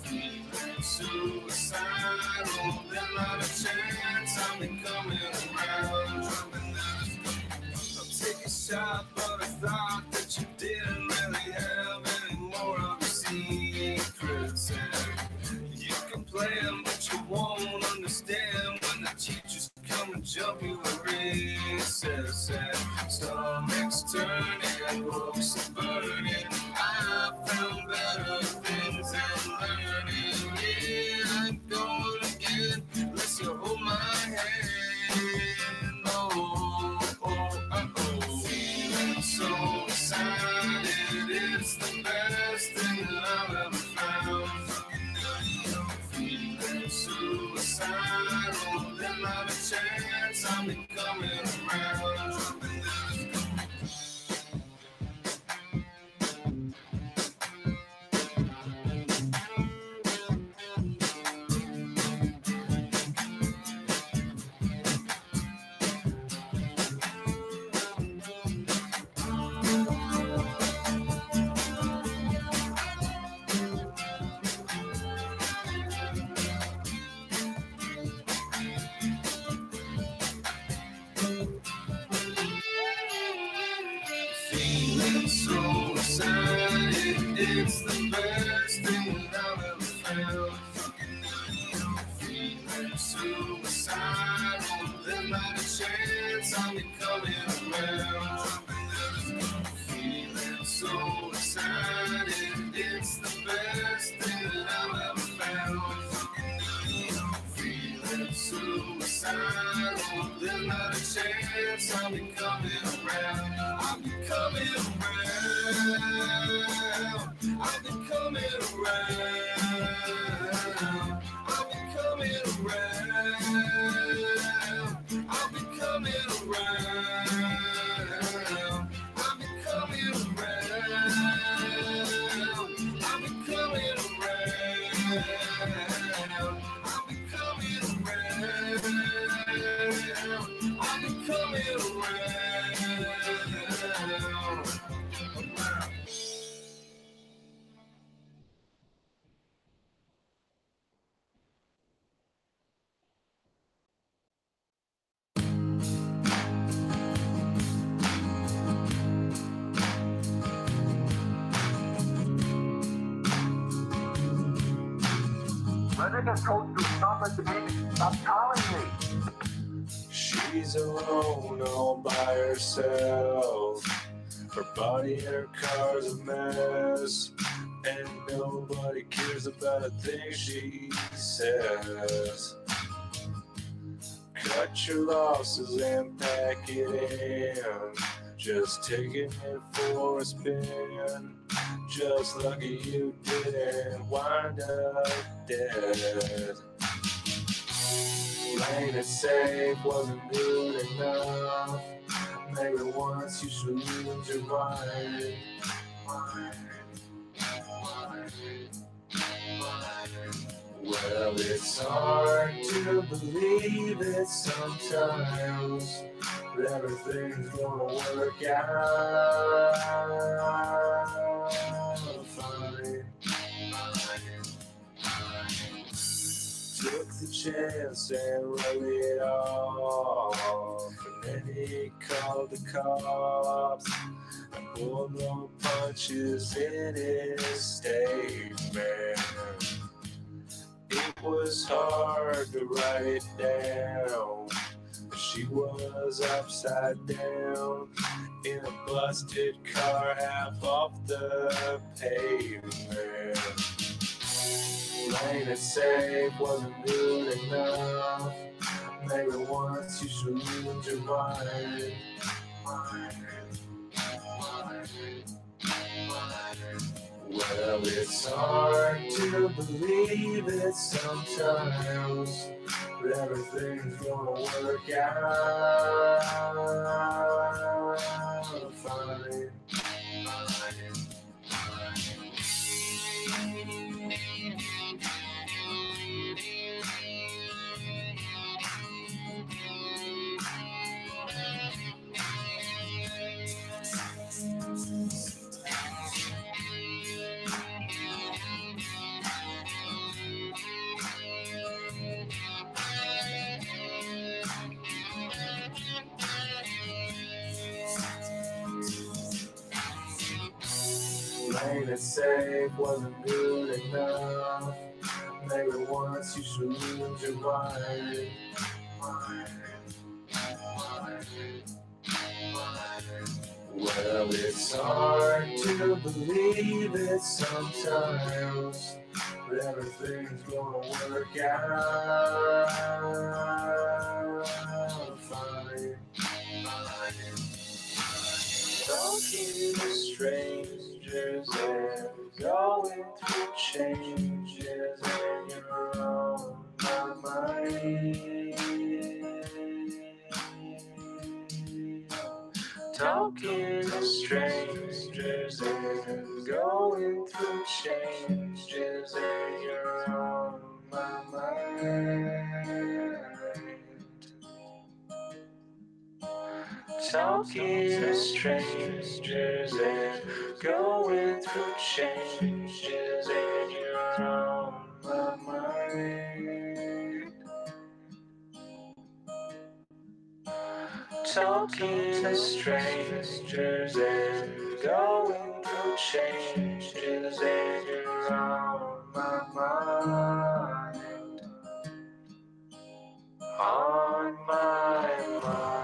Feeling suicidal, there's not a chance I'm coming around. I'll take a shot, but I thought that you didn't really have any more of the secrets. And you can play them, but you won't understand when the teachers come and jump you at recess. And stomachs turning, books are burning. I found better things than learning. Yeah, I'm going again, unless you hold my hand. Feeling so excited, it's the best thing that I've ever found. Feeling suicidal, there's not a chance I'm coming around. Feeling so excited, it's the best thing that I've ever found. Feeling suicidal, there's not a chance I'm coming around. Feeling so excited, it's the best thing that I've ever found. Feeling suicidal, there's not a chance I'm coming around. I'll be coming around. I'll be coming around. I'll be coming around. I'll be coming around. I'll be coming around. I'll be coming around. I'll be coming around. I'll be coming around. Rebecca told you to stop at the meeting. Stop calling me. She's alone all by herself. Her body and her car's a mess. and nobody cares about a thing she says. Cut your losses and pack it in. Just taking it for a spin. Just lucky you didn't wind up dead. Playing it safe wasn't good enough. Maybe once you should lose your mind. Well, it's hard to believe it sometimes, but everything's gonna work out fine. Took the chance and wrote it off, and then he called the cops. I pulled no punches in his statement. It was hard to write it down. She was upside down in a busted car half off the pavement. Playing it safe wasn't good enough. Maybe once you should lose your mind. Well, it's hard to believe it sometimes, but everything's gonna work out fine. Playing it safe wasn't good enough. Maybe once you should lose your mind. Well, it's hard to believe it sometimes, but everything's gonna work out fine. Talking to strangers and going through changes in your own mind. Talking to strangers and going through changes in your own mind. Talking to strangers and going through changes in your own mind. Talking to strangers and going through changes in your own mind. On my mind.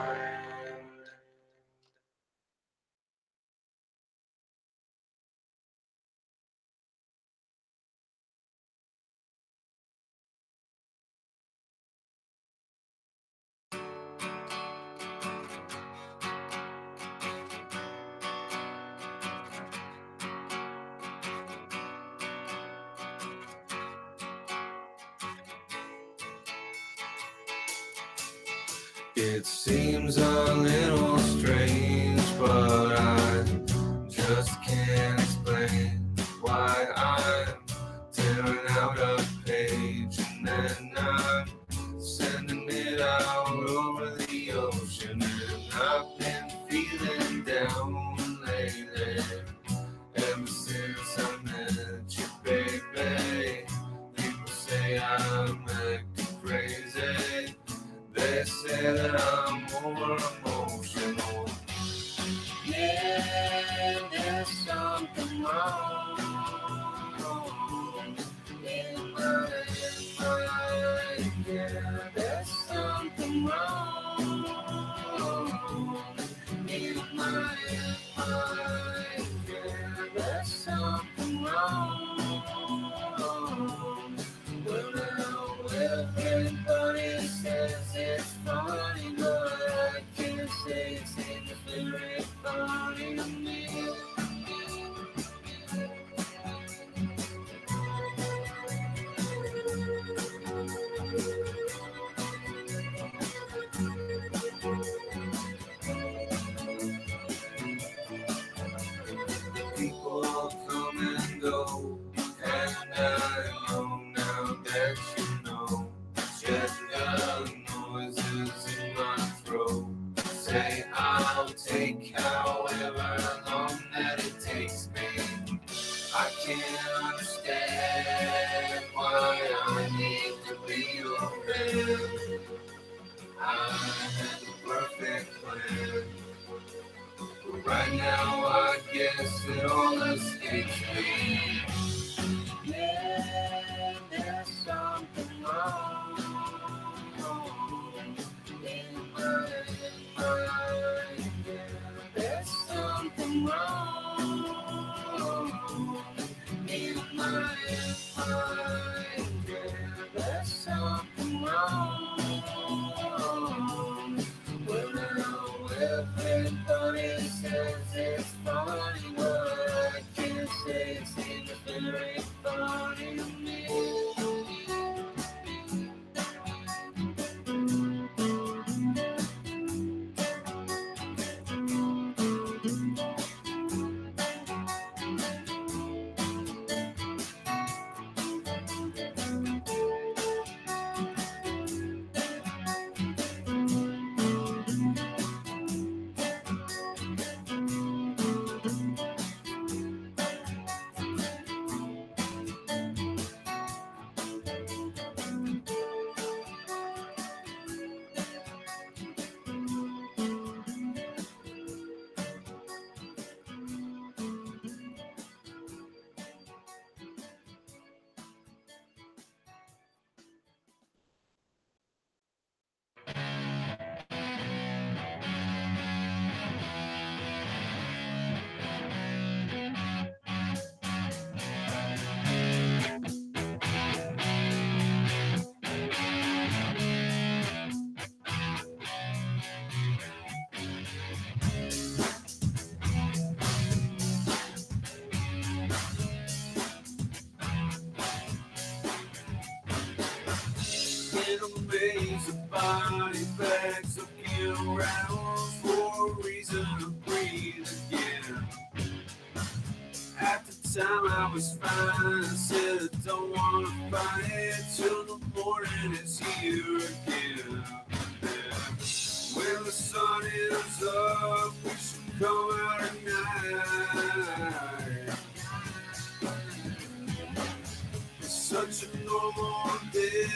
It seems a little strange, but I just can't explain why I'm tearing out a page and then I'm sending it out over the ocean. And I've been feeling down lately, ever since I met you, baby. People say I'm acting crazy. They say that I'm over emotional. Yeah, there's something wrong in my mind. Yeah, there's something wrong in my mind. Yeah, there's something wrong. Right now, I guess it all escapes me. Yeah, there's something wrong in my mind. There's something wrong in my mind. There's something wrong. Well, now everybody says it's funny, but I can't say it seems very funny to me. In a maze of body bags looking around for a reason to breathe again. At the time I was fine, I said I don't want to fight it till the morning is here again. Yeah. When the sun is up, we should come out at night. It's such a normal day,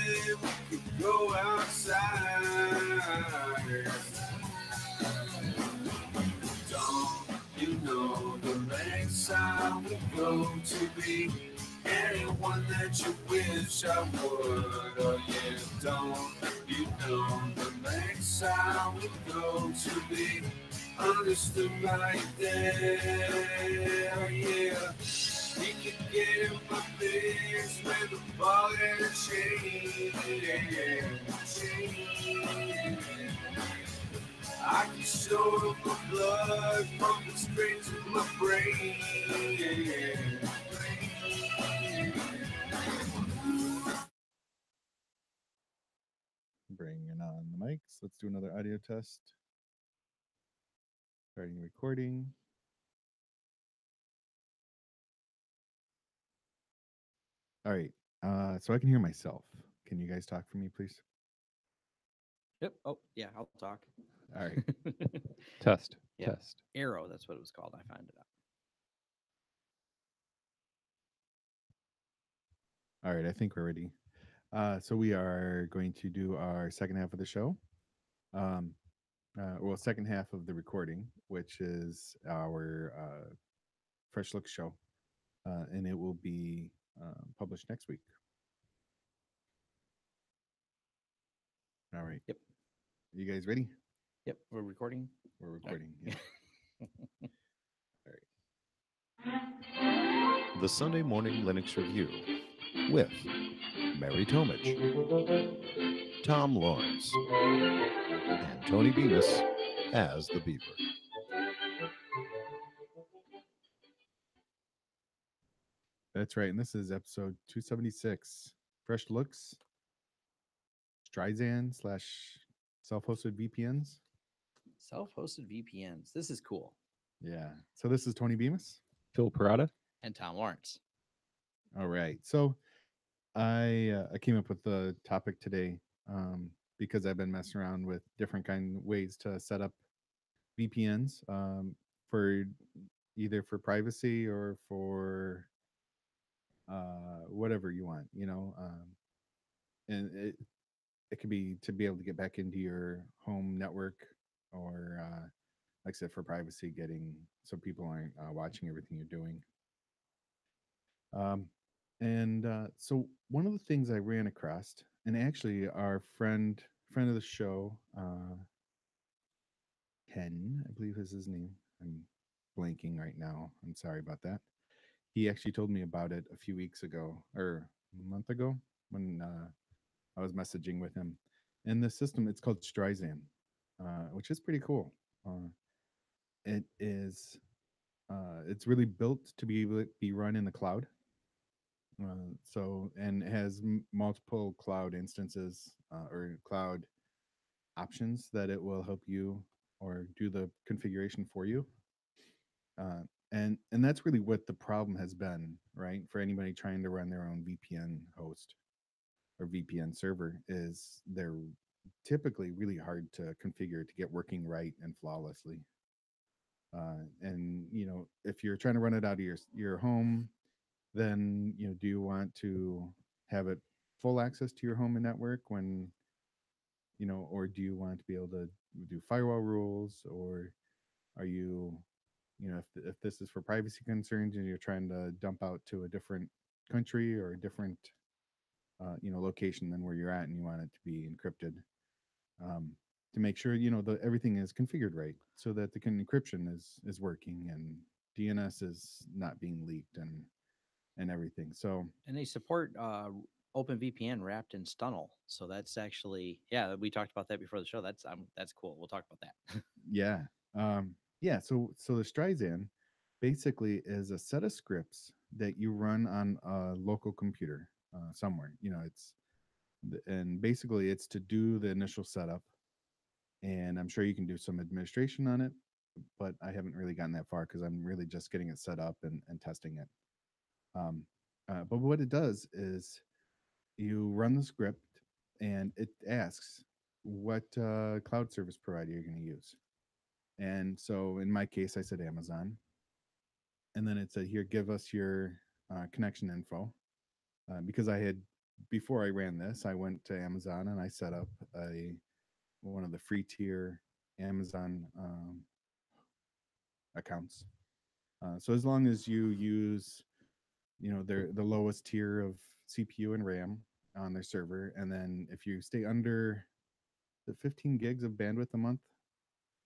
we could go outside. Don't you know the lengths I would go to be anyone that you wish I would? Oh yeah, don't you know the lengths I would go to be understood right there? Oh yeah. You can get in my face with a ball and a chain. I can show them my blood pumping straight to my brain. Bringing on the mics. Let's do another audio test. Starting recording. All right. So I can hear myself. Can you guys talk for me, please? Yep. Oh, yeah, I'll talk. All right. Test. Yeah. Test. Arrow, that's what it was called. I found it out. All right. I think we're ready. So we are going to do our second half of the show. Well, second half of the recording, which is our Fresh Look show. And it will be published next week. All right. Yep. You guys ready? Yep, we're recording. We're recording. Yeah. The Sunday Morning Linux Review with Mary Tomich, Tom Lawrence, and Tony Bemis as the Beaver. That's right. And this is episode 276. Fresh Looks, Streisand / self-hosted VPNs. Self-hosted VPNs. This is cool. Yeah. So this is Tony Bemis. Phil Parada. And Tom Lawrence. All right. So I came up with the topic today because I've been messing around with different kind of ways to set up VPNs for either for privacy or for whatever you want, and it could be to be able to get back into your home network or like I said, for privacy, getting so people aren't watching everything you're doing. Um, and so one of the things I ran across, and actually our friend of the show, Ken, I believe is his name. I'm blanking right now. I'm sorry about that. He actually told me about it a few weeks ago or a month ago when I was messaging with him. And the system, it's called Streisand, which is pretty cool. Uh, it is, it's really built to be able to be run in the cloud. So, and it has multiple cloud instances or cloud options that it will help you or do the configuration for you. Uh, and that's really what the problem has been, right? For anybody trying to run their own VPN host or VPN server, is they're typically really hard to configure to get working right and flawlessly. And if you're trying to run it out of your home, then do you want to have it full access to your home and network when or do you want to be able to do firewall rules, or are you if this is for privacy concerns and you're trying to dump out to a different country or a different location than where you're at and you want it to be encrypted, um, to make sure everything is configured right so that the encryption is working and DNS is not being leaked and everything. So And they support OpenVPN wrapped in Stunnel. So that's actually, yeah, we talked about that before the show. That's cool. We'll talk about that. yeah, yeah. So the Streisand basically is a set of scripts that you run on a local computer somewhere. And basically it's to do the initial setup, and I'm sure you can do some administration on it, but I haven't really gotten that far because I'm really just getting it set up and testing it. Um, but what it does is you run the script and it asks what cloud service provider you're going to use. And so in my case, I said Amazon. And then it said, here, give us your connection info. Because I had, before I ran this, I went to Amazon and I set up one of the free tier Amazon accounts. So as long as you use, the lowest tier of CPU and RAM on their server, and then if you stay under the 15 gigs of bandwidth a month,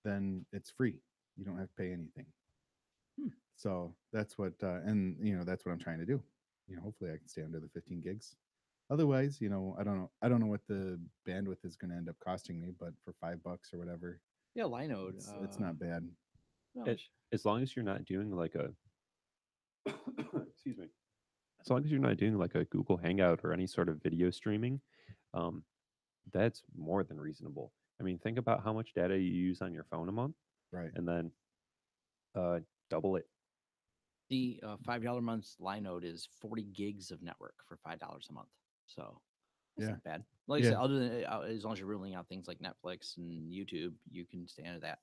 then it's free. You don't have to pay anything. So that's what, and that's what I'm trying to do. Hopefully I can stay under the 15 gigs. Otherwise, I don't know. I don't know what the bandwidth is going to end up costing me, but for $5 or whatever, Yeah, Linode. it's not bad. No, As long as you're not doing like a excuse me, as long as you're not doing like a Google Hangout or any sort of video streaming, um, that's more than reasonable. I mean, think about how much data you use on your phone a month, Right. and then uh, double it. the $5 month Linode is 40 gigs of network for $5 a month. So that's Yeah. not bad. Like I Yeah. said, other than as long as you're ruling out things like Netflix and YouTube, you can stay under that.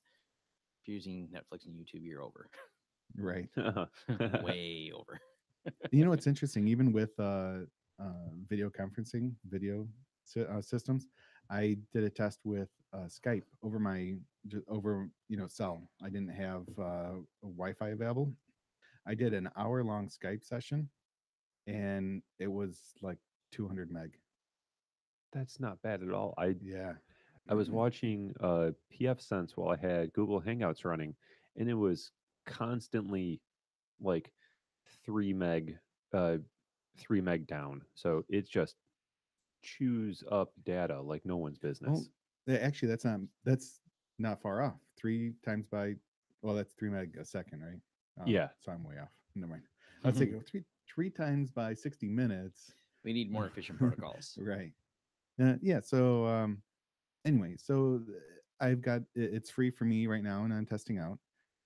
If you're using Netflix and YouTube, you're over. Right. Way over. It's interesting. Even with video conferencing, systems, I did a test with Skype over over cell. I didn't have Wi-Fi available. I did an hour-long Skype session, and it was like 200 meg. That's not bad at all. Yeah. I was watching PF Sense while I had Google Hangouts running, and it was constantly like 3 meg, uh, 3 meg down. So it just chews up data like no one's Oh, business. actually, that's not far off. 3 times by, well, that's 3 meg a second, right? Yeah. So I'm way off. Never mind. I was thinking three times by 60 minutes. We need more efficient protocols. Right. Yeah. So anyway, so I've got it's free for me right now, and I'm testing out.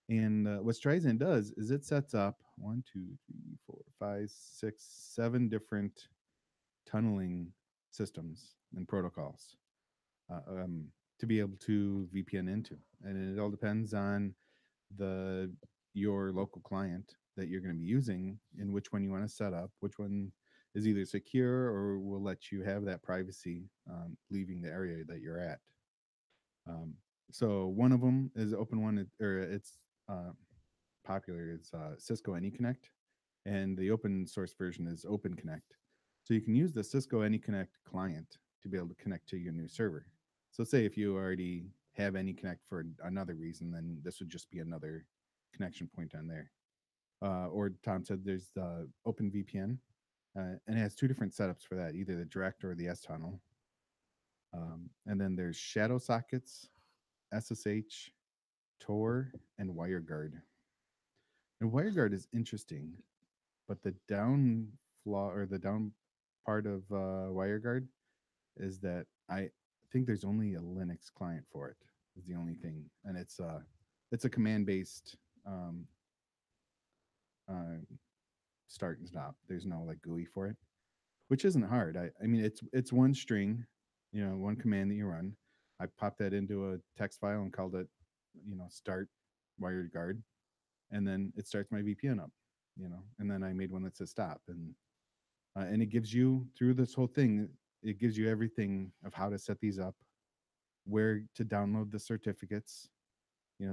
And what Streisand does is it sets up 1, 2, 3, 4, 5, 6, 7 different tunneling systems and protocols to be able to VPN into, and it all depends on your local client that you're going to be using and which one you want to set up, which one is either secure or will let you have that privacy leaving the area that you're at. So one of them is open one, or it's popular. It's Cisco AnyConnect, and the open source version is Open Connect. So you can use the Cisco AnyConnect client to be able to connect to your new server. So say if you already have AnyConnect for another reason, then this would just be another connection point on there. Or Tom said there's the Open VPN, and it has two different setups for that, either the direct or the S tunnel. And then there's shadow sockets, SSH, Tor, and WireGuard. And WireGuard is interesting, but the down flaw or the down part of WireGuard is that I think there's only a Linux client for it. Is the only thing, and it's a command based uh, start and stop. There's no like GUI for it, which isn't hard. I mean it's one string, one command that you run. I popped that into a text file and called it, start WireGuard, and then it starts my VPN up, and then I made one that says stop, and it gives you through this whole thing, it gives you everything of how to set these up, where to download the certificates,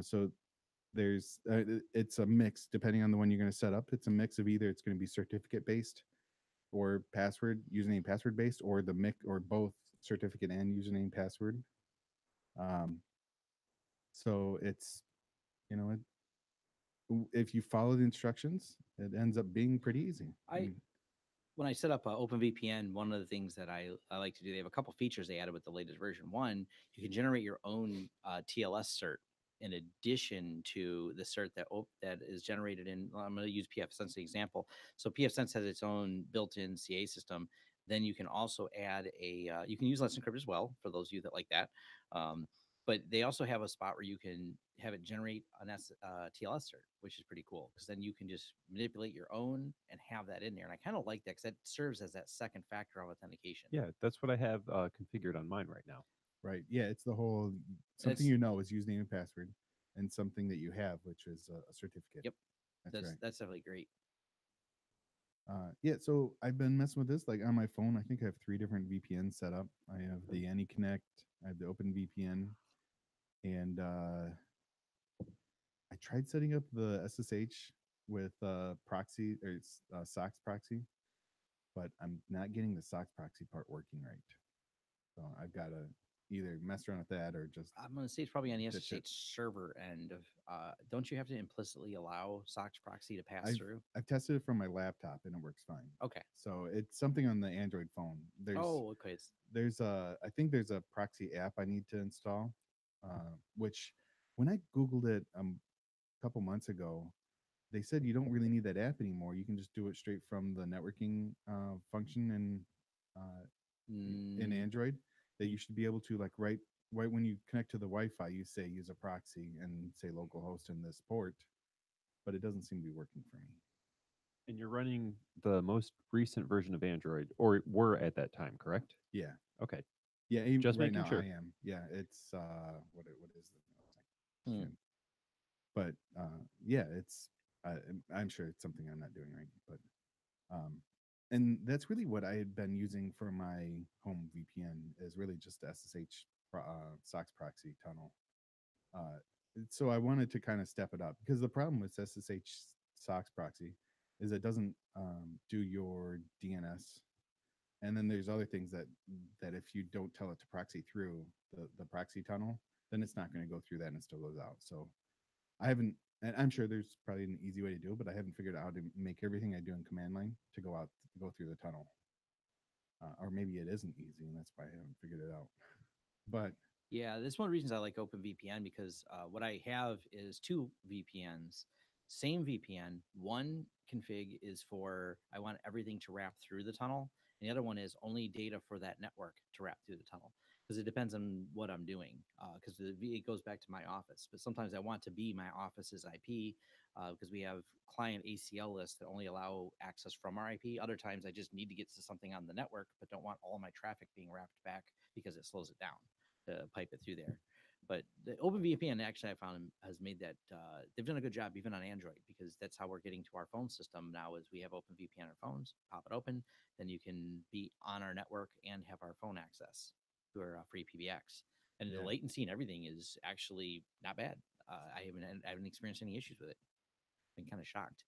so there's it's a mix depending on the one you're going to set up. It's a mix of either it's going to be certificate based or password username password based, or the mix, or both certificate and username password. Um, so it's you know it, if you follow the instructions, it ends up being pretty easy. When I set up OpenVPN, one of the things that I like to do, they have a couple features they added with the latest version. One, you can generate your own TLS cert in addition to the cert that is generated in. I'm going to use pfSense as an example. So pfSense has its own built-in CA system. Then you can also add you can use Let's Encrypt as well for those of you that like that. But they also have a spot where you can have it generate an TLS cert, which is pretty cool because then you can just manipulate your own and have that in there. And I kind of like that because that serves as that second factor of authentication. Yeah, that's what I have configured on mine right now. Right. Yeah, it's the whole something is username and password, and something that you have, which is a certificate. Yep, that's right. That's definitely great. Yeah, so I've been messing with this like on my phone. I think I have 3 different VPNs set up. I have the AnyConnect, I have the Open VPN, and I tried setting up the SSH with proxy or SOX proxy, but I'm not getting the SOX proxy part working right. So I've got to either mess around with that or just. I'm going to say it's probably on the SSH server end of. Don't you have to implicitly allow SOX proxy to pass through? I've tested it from my laptop and it works fine. Okay. So it's something on the Android phone. Okay. I think there's a proxy app I need to install, which when I Googled it a couple months ago, they said you don't really need that app anymore. You can just do it straight from the networking function in Android. That you should be able to like right when you connect to the Wi-Fi, you say use a proxy and say localhost in this port, but it doesn't seem to be working for me. And you're running the most recent version of Android, or were at that time, correct? Yeah. Okay. Yeah, just right making now sure. I am. Yeah, it's what is the but yeah, it's I'm sure it's something I'm not doing right, but and that's really what I had been using for my home VPN is really just SSH SOX proxy tunnel. So I wanted to kind of step it up because the problem with SSH SOX proxy is it doesn't do your DNS, and then there's other things that if you don't tell it to proxy through the proxy tunnel, then it's not going to go through that and it still goes out. So I haven't, and I'm sure there's probably an easy way to do it, but I haven't figured out how to make everything I do in command line to go through the tunnel. Or maybe it isn't easy, and that's why I haven't figured it out. But yeah, that's one of the reasons I like OpenVPN because what I have is 2 VPNs, same VPN. One config is for I want everything to wrap through the tunnel, and the other one is only data for that network to wrap through the tunnel because it depends on what I'm doing. Because it goes back to my office, but sometimes I want to be my office's IP because we have client ACL lists that only allow access from our IP. Other times I just need to get to something on the network, but don't want all my traffic being wrapped back because it slows it down to pipe it through there. But the OpenVPN actually I found has made that they've done a good job even on Android because that's how we're getting to our phone system now is we have OpenVPN on our phones, pop it open, then you can be on our network and have our phone access through our free PBX. and the Yeah. latency and everything is actually not bad. I haven't experienced any issues with it. Been kind of shocked.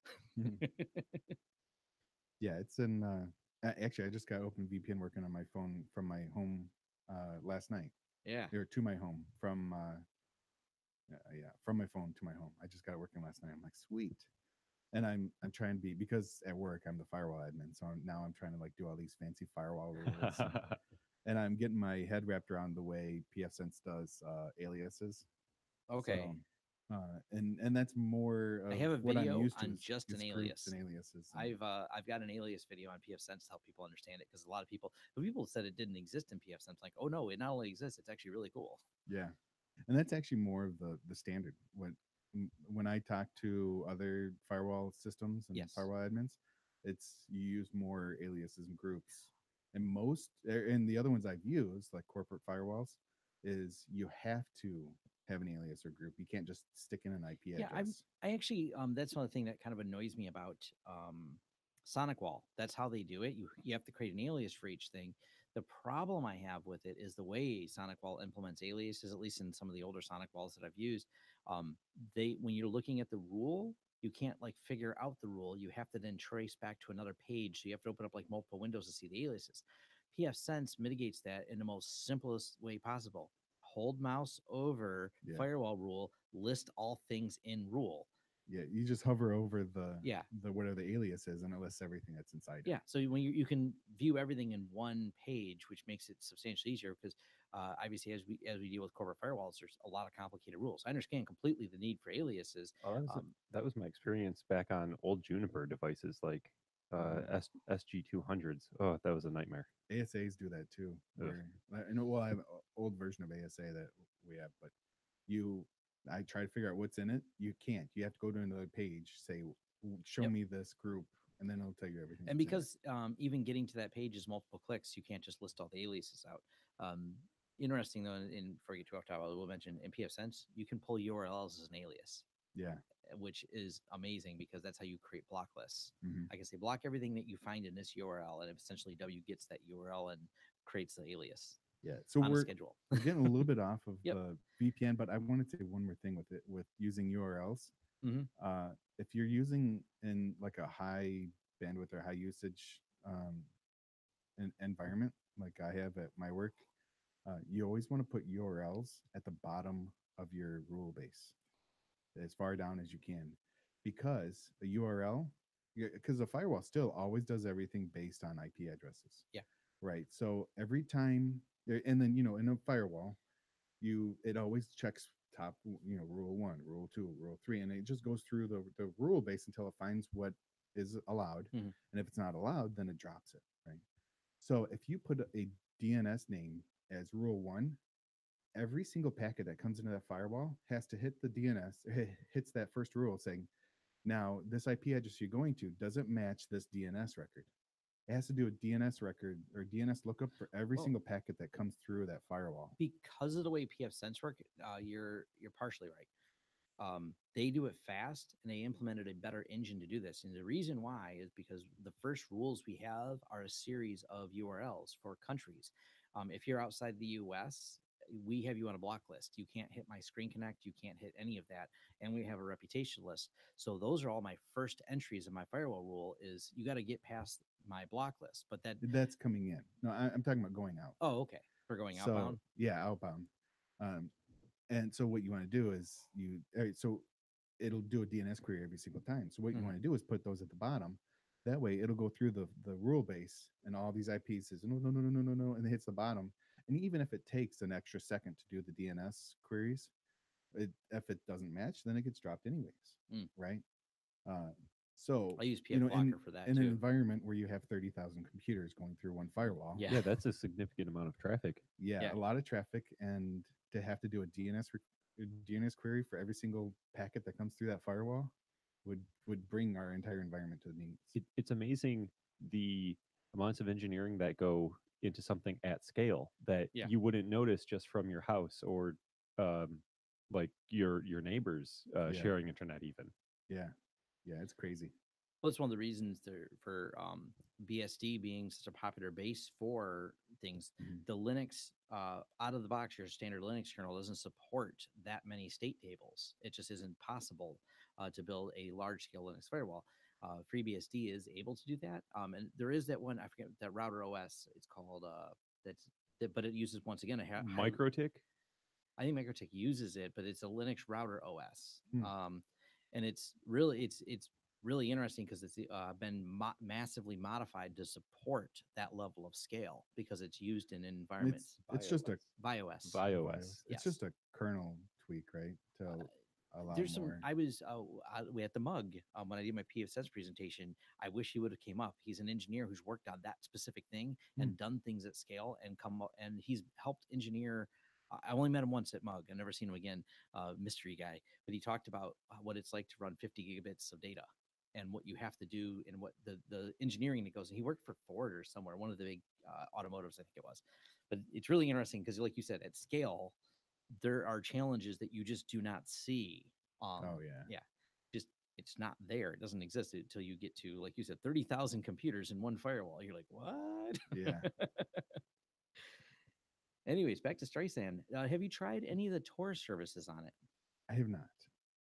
Yeah, it's in. Actually, I just got OpenVPN working on my phone from my home last night. Yeah. Or to my home from from my phone to my home. I just got it working last night. I'm like, sweet. And I'm trying to be, because at work I'm the firewall admin, so now I'm trying to like do all these fancy firewall rules, and I'm getting my head wrapped around the way PFSense does aliases. Okay. So, and that's more I of have a what I'm video used to on is, just an groups alias. and aliases. And, I've got an alias video on PFSense to help people understand it, because a lot of people, but people said it didn't exist in PFSense. Like, oh no, it not only exists, it's actually really cool. yeah, and that's actually more of the standard. When I talk to other firewall systems and Yes. firewall admins, it's you use more aliases and groups. And and the other ones I've used, like corporate firewalls, is you have to have an alias or group. You can't just stick in an IP Yeah, address. I actually that's one thing that kind of annoys me about SonicWall. That's how they do it. You have to create an alias for each thing. The problem I have with it is the way SonicWall implements aliases, at least in some of the older SonicWalls that I've used. They when you're looking at the rule, you can't like figure out the rule. You have to then trace back to another page. So you have to open up like multiple windows to see the aliases. PFSense mitigates that in the most simplest way possible. Hold mouse over Yeah. firewall rule, list all things in rule. Yeah, you just hover over Yeah. the whatever the alias is, and it lists everything that's inside Yeah. it. So when you can view everything in one page, which makes it substantially easier, because obviously as we deal with corporate firewalls, there's a lot of complicated rules. I understand completely the need for aliases. Oh, that was my experience back on old Juniper devices, like SG200s. Oh, that was a nightmare. ASAs do that too. Where I know, well, I have an old version of ASA that we have, but I try to figure out what's in it. You can't. You have to go to another page, say, show Yep. me this group, and then it'll tell you everything. And that's in it. because even getting to that page is multiple clicks, you can't just list all the aliases out. Interesting though, before I get too off topic, I will mention in PFSense, you can pull URLs as an alias, Yeah. which is amazing because that's how you create block lists. Mhm. I can say block everything that you find in this URL, and essentially W gets that URL and creates the alias Yeah. So on a we're schedule. we're getting a little bit off of Yep. the VPN, but I wanted to say one more thing with it, with using URLs. Mhm. If you're using in like a high bandwidth or high usage environment, like I have at my work, you always want to put URLs at the bottom of your rule base, as far down as you can, because the URL, because the firewall still always does everything based on IP addresses. Yeah. Right. So every time, and then in a firewall, it always checks top, rule 1, rule 2, rule 3, and it just goes through the rule base until it finds what is allowed, Mhm. and if it's not allowed, then it drops it. Right. So if you put a DNS name as rule 1, every single packet that comes into that firewall has to hit the DNS, hits that first rule saying, now this IP address you're going to doesn't match this DNS record. It has to do a DNS record or DNS lookup for every Well, single packet that comes through that firewall. Because of the way PFSense work, you're partially right. They do it fast, and they implemented a better engine to do this. And the reason why is because the first rules we have are a series of URLs for countries. If you're outside the US, we have you on a block list. You can't hit my Screen Connect. You can't hit any of that. And we have a reputation list. So those are all my first entries in my firewall rule is you got to get past my block list. But That's coming in. No, I'm talking about going out. oh, okay. For going So outbound. yeah, outbound. And so what you want to do is so it'll do a DNS query every single time. So what you Mhm. want to do is put those at the bottom. That way it'll go through the rule base and all these IPs says no, no, no, no, no, no, no, and it hits the bottom. And even if it takes an extra second to do the DNS queries, if it doesn't match, then it gets dropped anyways. Mm. Right. So I use PF Blocker for that in too. an environment where you have 30,000 computers going through one firewall. Yeah. Yeah, that's a significant amount of traffic. Yeah, a lot of traffic, and to have to do a DNS query for every single packet that comes through that firewall would bring our entire environment to the knees. It's amazing the amounts of engineering that go into something at scale that Yeah. you wouldn't notice just from your house or like your neighbors Yeah. sharing internet even. Yeah, it's crazy. Well, it's one of the reasons for BSD being such a popular base for things. Mhm. The Linux out of the box, your standard Linux kernel doesn't support that many state tables. It just isn't possible to build a large scale Linux firewall. FreeBSD is able to do that, and there is that one, I forget that router OS. It's called but it uses once again a MikroTik. I think MikroTik uses it, but it's a Linux router OS. Hmm. And it's really interesting because it's been massively modified to support that level of scale because it's used in environments. It's just a BIOS. BIOS. It's Yes. just a kernel tweak, right? To allow There's some. more. I was we at the mug when I did my PSS presentation. I wish he would have came up. He's an engineer who's worked on that specific thing and done things at scale and come up. And he's helped engineer. I only met him once at Mug. I've never seen him again. Mystery guy, but he talked about what it's like to run 50 gigabits of data and what you have to do and what the engineering that goes. And he worked for Ford or somewhere, one of the big automotives, I think it was. But it's really interesting because, like you said, at scale, there are challenges that you just do not see. Oh yeah. Yeah, just it's not there. It doesn't exist until you get to, like you said, 30,000 computers in one firewall. You're like, what? Yeah. Anyways, back to Streisand. Have you tried any of the Tor services on it? I have not.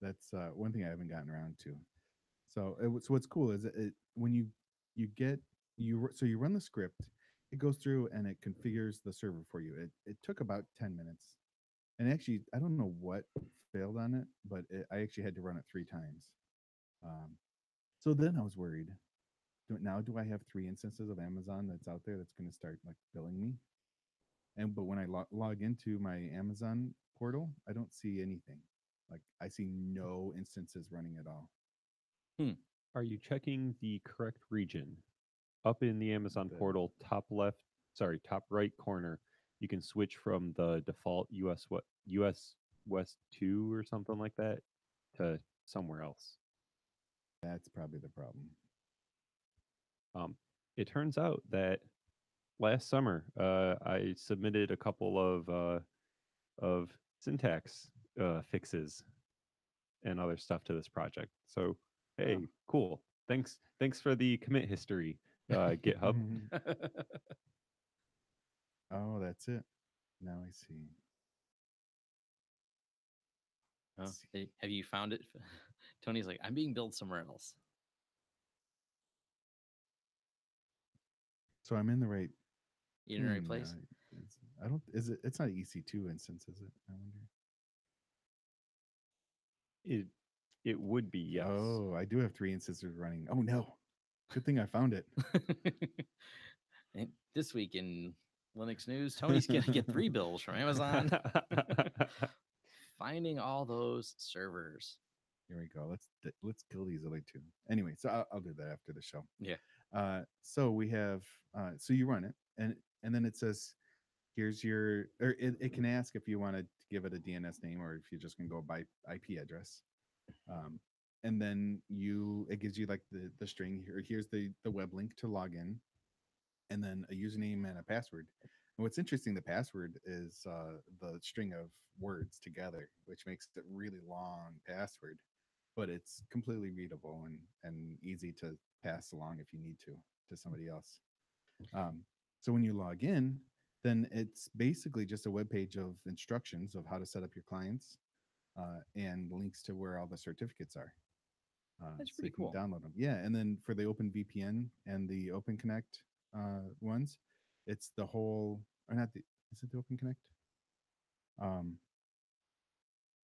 That's one thing I haven't gotten around to. So so what's cool is when you get so you run the script, it goes through and it configures the server for you. It took about 10 minutes, and actually I don't know what failed on it, but I actually had to run it 3 times. So then I was worried. Do I have 3 instances of Amazon that's out there that's going to start like billing me? But when I log into my Amazon portal, I don't see anything. Like I see no instances running at all. Are you checking the correct region? Up in the Amazon portal, top right corner, you can switch from the default US West 2 or something like that to somewhere else. That's probably the problem. It turns out that last summer, I submitted a couple of syntax fixes and other stuff to this project. So, hey, cool. Thanks for the commit history, GitHub. Oh, that's it. Now I see. Have you found it? Tony's like, I'm being billed somewhere else. So I'm in the right. You're in the right place. I don't. Is it? It's not EC2 instance, is it? I wonder. It would be, yes. Oh, I do have 3 instances running. Oh no! Good thing I found it. And this week in Linux news, Tony's gonna get 3 bills from Amazon. Finding all those servers. Here we go. Let's kill these other 2. Anyway, so I'll do that after the show. Yeah. So we have. So you run it, and then it says, here's your. Or it can ask if you want to give it a DNS name or if you're just gonna go by IP address. And then it gives you like the string here. Here's the web link to log in, and then a username and a password. And what's interesting, the password is the string of words together, which makes it really long password, but it's completely readable and easy to pass along if you need to somebody else. So when you log in, then it's basically just a web page of instructions of how to set up your clients and links to where all the certificates are. That's so pretty you can cool. download them. Yeah, and then for the Open VPN and the Open Connect ones, it's the whole, or not the, is it the Open Connect?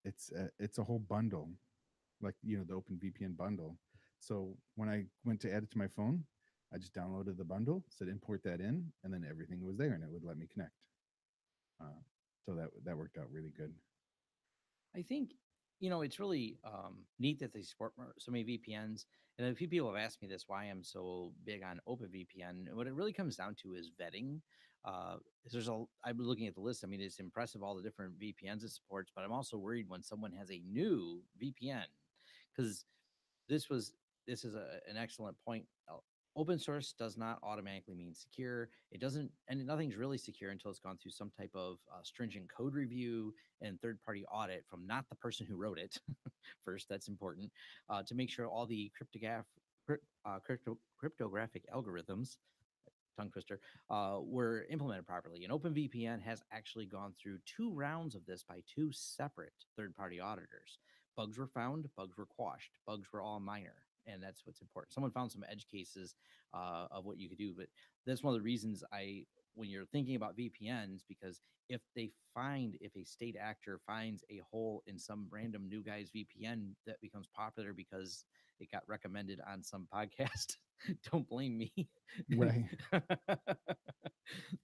It's a whole bundle, like the Open VPN bundle. So when I went to add it to my phone, I just downloaded the bundle, said import that in, and then everything was there, and it would let me connect. So that worked out really good. I think, it's really neat that they support so many VPNs. And a few people have asked me this, why I'm so big on OpenVPN. And what it really comes down to is vetting. I'm looking at the list. I mean, it's impressive all the different VPNs it supports, but I'm also worried when someone has a new VPN, because this is an excellent point. Open source does not automatically mean secure. It doesn't, and nothing's really secure until it's gone through some type of stringent code review and third-party audit from not the person who wrote it. First, that's important to make sure all the cryptographic algorithms, tongue twister, were implemented properly. And OpenVPN has actually gone through 2 rounds of this by 2 separate third-party auditors. Bugs were found, bugs were quashed, bugs were all minor, and that's what's important. Someone found some edge cases of what you could do, but that's one of the reasons when you're thinking about VPNs, because if a state actor finds a hole in some random new guy's VPN that becomes popular because it got recommended on some podcast, don't blame me. Right.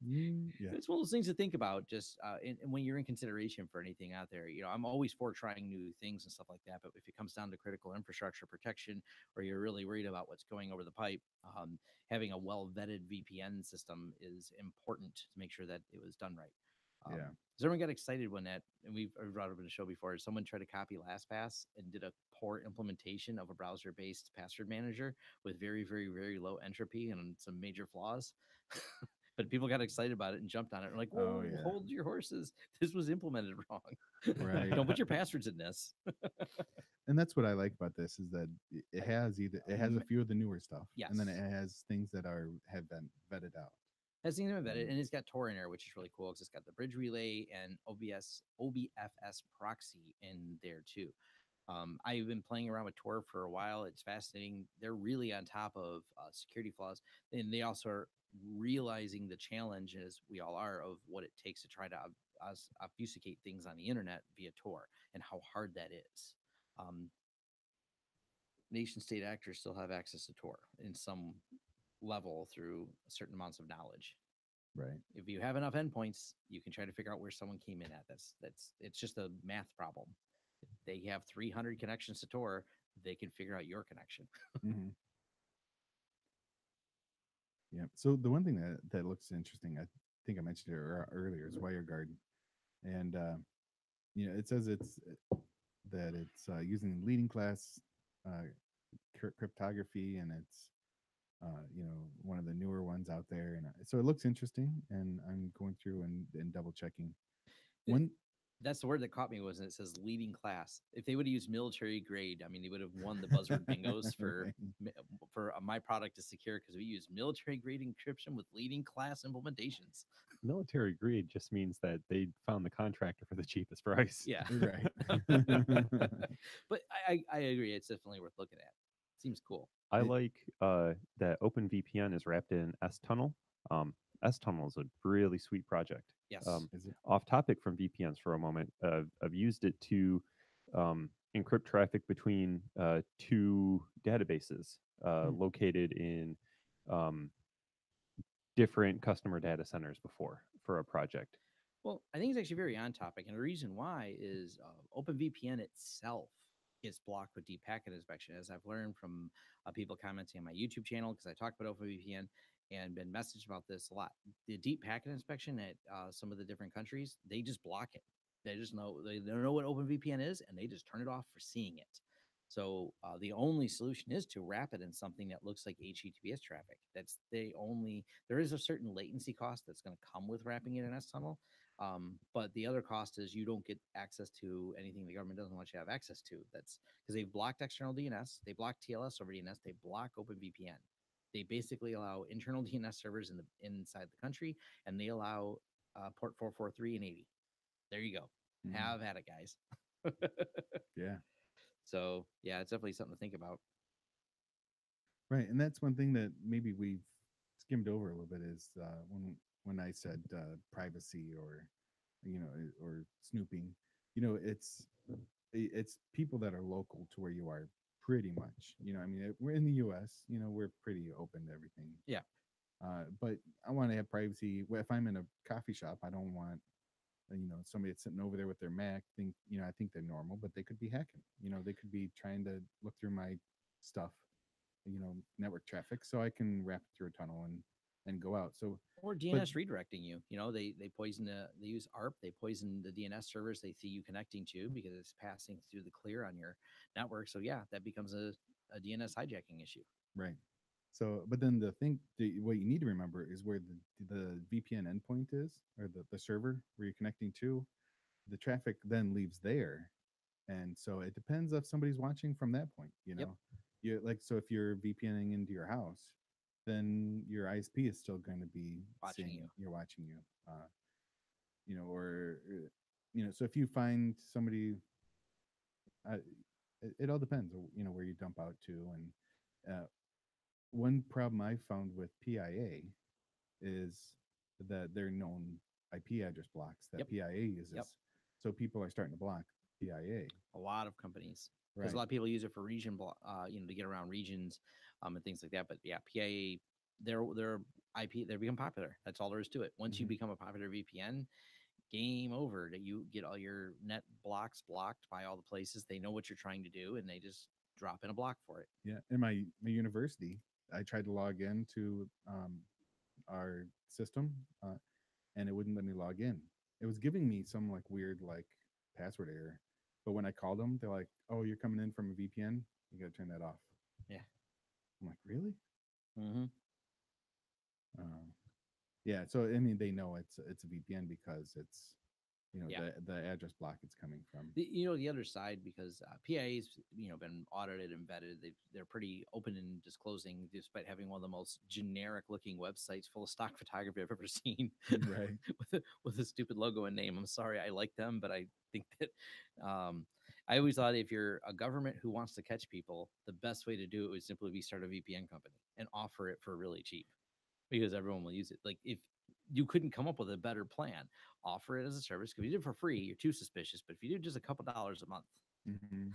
Yeah. It's one of those things to think about, just and when you're in consideration for anything out there. I'm always for trying new things and stuff like that, but if it comes down to critical infrastructure protection, or you're really worried about what's going over the pipe, having a well-vetted VPN system is important to make sure that it was done right. Yeah. So everyone got excited when and we've brought up in the show before, someone tried to copy LastPass and did a poor implementation of a browser-based password manager with very, very, very low entropy and some major flaws. But people got excited about it and jumped on it. And like, whoa, Oh, yeah. hold your horses. This was implemented wrong. Right. Don't put your passwords in this. And that's what I like about this, is that it has a few of the newer stuff, and then it Yes. has things that have been vetted out. Has things embedded, and it's got Tor in there, which is really cool because it's got the bridge relay and OBFS proxy in there too. I've been playing around with Tor for a while. It's fascinating. They're really on top of security flaws, and they also are realizing the challenge, as we all are, of what it takes to try to obfuscate things on the internet via Tor, and how hard that is. Um, Nation state actors still have access to Tor in some level through certain amounts of knowledge. Right. If you have enough endpoints, you can try to figure out where someone came in at. It's just a math problem. If they have 300 connections to Tor, they can figure out your connection. Hmm. Yeah. So the one thing that looks interesting, I think I mentioned it earlier, is WireGuard, and it says it's using leading class uh, cryptography, and it's one of the newer ones out there, and so it looks interesting, and I'm going through and double checking. One That's the word that caught me, was it says leading class. If they would have used military grade, I mean, they would have won the buzzword bingos for Right. my product is secure because we use military grade encryption with leading class implementations. Military grade just means that they found the contractor for the cheapest price. Yeah. Right. But I agree. It's definitely worth looking at. Seems cool. I It- like that OpenVPN is wrapped in S-Tunnel. S-Tunnel is a really sweet project. Yes. Is it? Off topic from VPNs for a moment, I've used it to encrypt traffic between 2 databases located in um, different customer data centers before for a project. Well, I think it's actually very on topic, and the reason why is OpenVPN itself gets blocked with deep packet inspection, as I've learned from people commenting on my YouTube channel, because I talk about OpenVPN and been messaged about this a lot. The deep packet inspection at some of the different countries, they just block it. They just know they don't know what OpenVPN is, and they just turn it off for seeing it. So the only solution is to wrap it in something that looks like HTTPS traffic. That's the only. There is a certain latency cost that's going to come with wrapping it in S-Tunnel. But the other cost is you don't get access to anything the government doesn't want you to have access to. That's because they've blocked external DNS, they block TLS over DNS, they block OpenVPN. They basically allow internal DNS servers inside the country, and they allow port 443 and 80. There you go. Mhm. Have at it, guys. Yeah. So yeah, it's definitely something to think about. Right, and that's one thing that maybe we've skimmed over a little bit, is when I said privacy, or or snooping. It's people that are local to where you are, pretty much. I mean, we're in the U.S. We're pretty open to everything. Yeah. But I want to have privacy. Well, if I'm in a coffee shop, I don't want somebody that's sitting over there with their Mac I think they're normal, but they could be hacking. They could be trying to look through my stuff, network traffic, so I can wrap it through a tunnel and go out. So Or DNS redirecting you. They poison they use ARP. They poison the DNS servers they see you connecting to because it's passing through the clear on your network. So yeah, that becomes a DNS hijacking issue. right. So, but then what you need to remember is where the VPN endpoint is, or the server where you're connecting to. The traffic then leaves there, and so it depends if somebody's watching from that point. Yep. you like, so if you're VPNing into your house, then your ISP is still going to be Watching seeing you. you're watching you. Or so if you find somebody, uh, it all depends, where you dump out to. And one problem I found with PIA is that they're known IP address blocks that Yep. PIA uses. Yep. So people are starting to block PIA. A lot of companies, because Right. a lot of people use it for region to get around regions, and things like that. But yeah, PIA, their IP, they become popular. That's all there is to it. Once you Mhm. become a popular VPN, game over. That you get all your net blocks blocked by all the places. They know what you're trying to do, and they just drop in a block for it. Yeah. In my university, I tried to log into our system, and it wouldn't let me log in. It was giving me some like weird like password error. But when I called them, they're like, "Oh, you're coming in from a VPN. You got to turn that off." Yeah. I'm like, "Really?" Mm-hmm. Uh, yeah. So I mean, they know it's a VPN because it's Yeah. the address block it's coming from. The other side, because PIA's been audited and vetted. They're pretty open in disclosing, despite having one of the most generic looking websites full of stock photography I've ever seen. Right. with a stupid logo and name. I'm sorry, I like them, but I think that I always thought if you're a government who wants to catch people, the best way to do it would simply be start a VPN company and offer it for really cheap, because everyone will use it. Like, if you couldn't come up with a better plan, offer it as a service. Because if you did it for free, you're too suspicious. But if you do just a couple dollars a month, Mhm.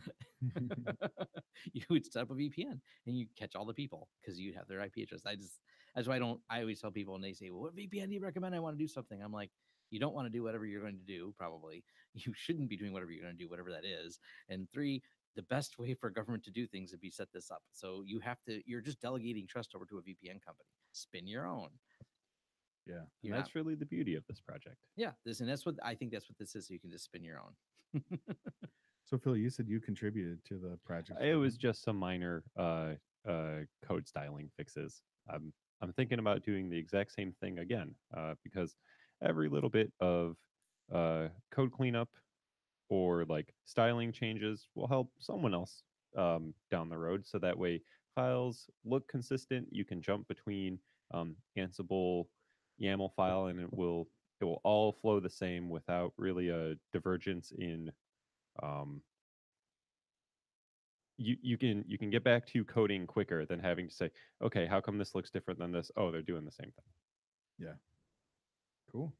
you would set up a VPN and you catch all the people because you have their IP address. That's why I always tell people, and they say, well, what VPN do you recommend? I want to do something. I'm like, you don't want to do whatever you're going to do, probably. You shouldn't be doing whatever you're going to do, whatever that is. And three, the best way for government to do things would be set this up. So you're just delegating trust over to a VPN company. Spin your own. Yeah. And You're that's really the beauty of this project. Yeah, that's what I think. That's what this is. So you can just spin your own. So Phil, you said you contributed to the project. It was just some minor code styling fixes. I'm thinking about doing the exact same thing again, because every little bit of code cleanup or like styling changes will help someone else down the road. So that way files look consistent. You can jump between Ansible YAML file, and it will all flow the same without really a divergence in um, you can get back to coding quicker than having to say, okay, how come this looks different than this? Oh, they're doing the same thing. Yeah. Cool.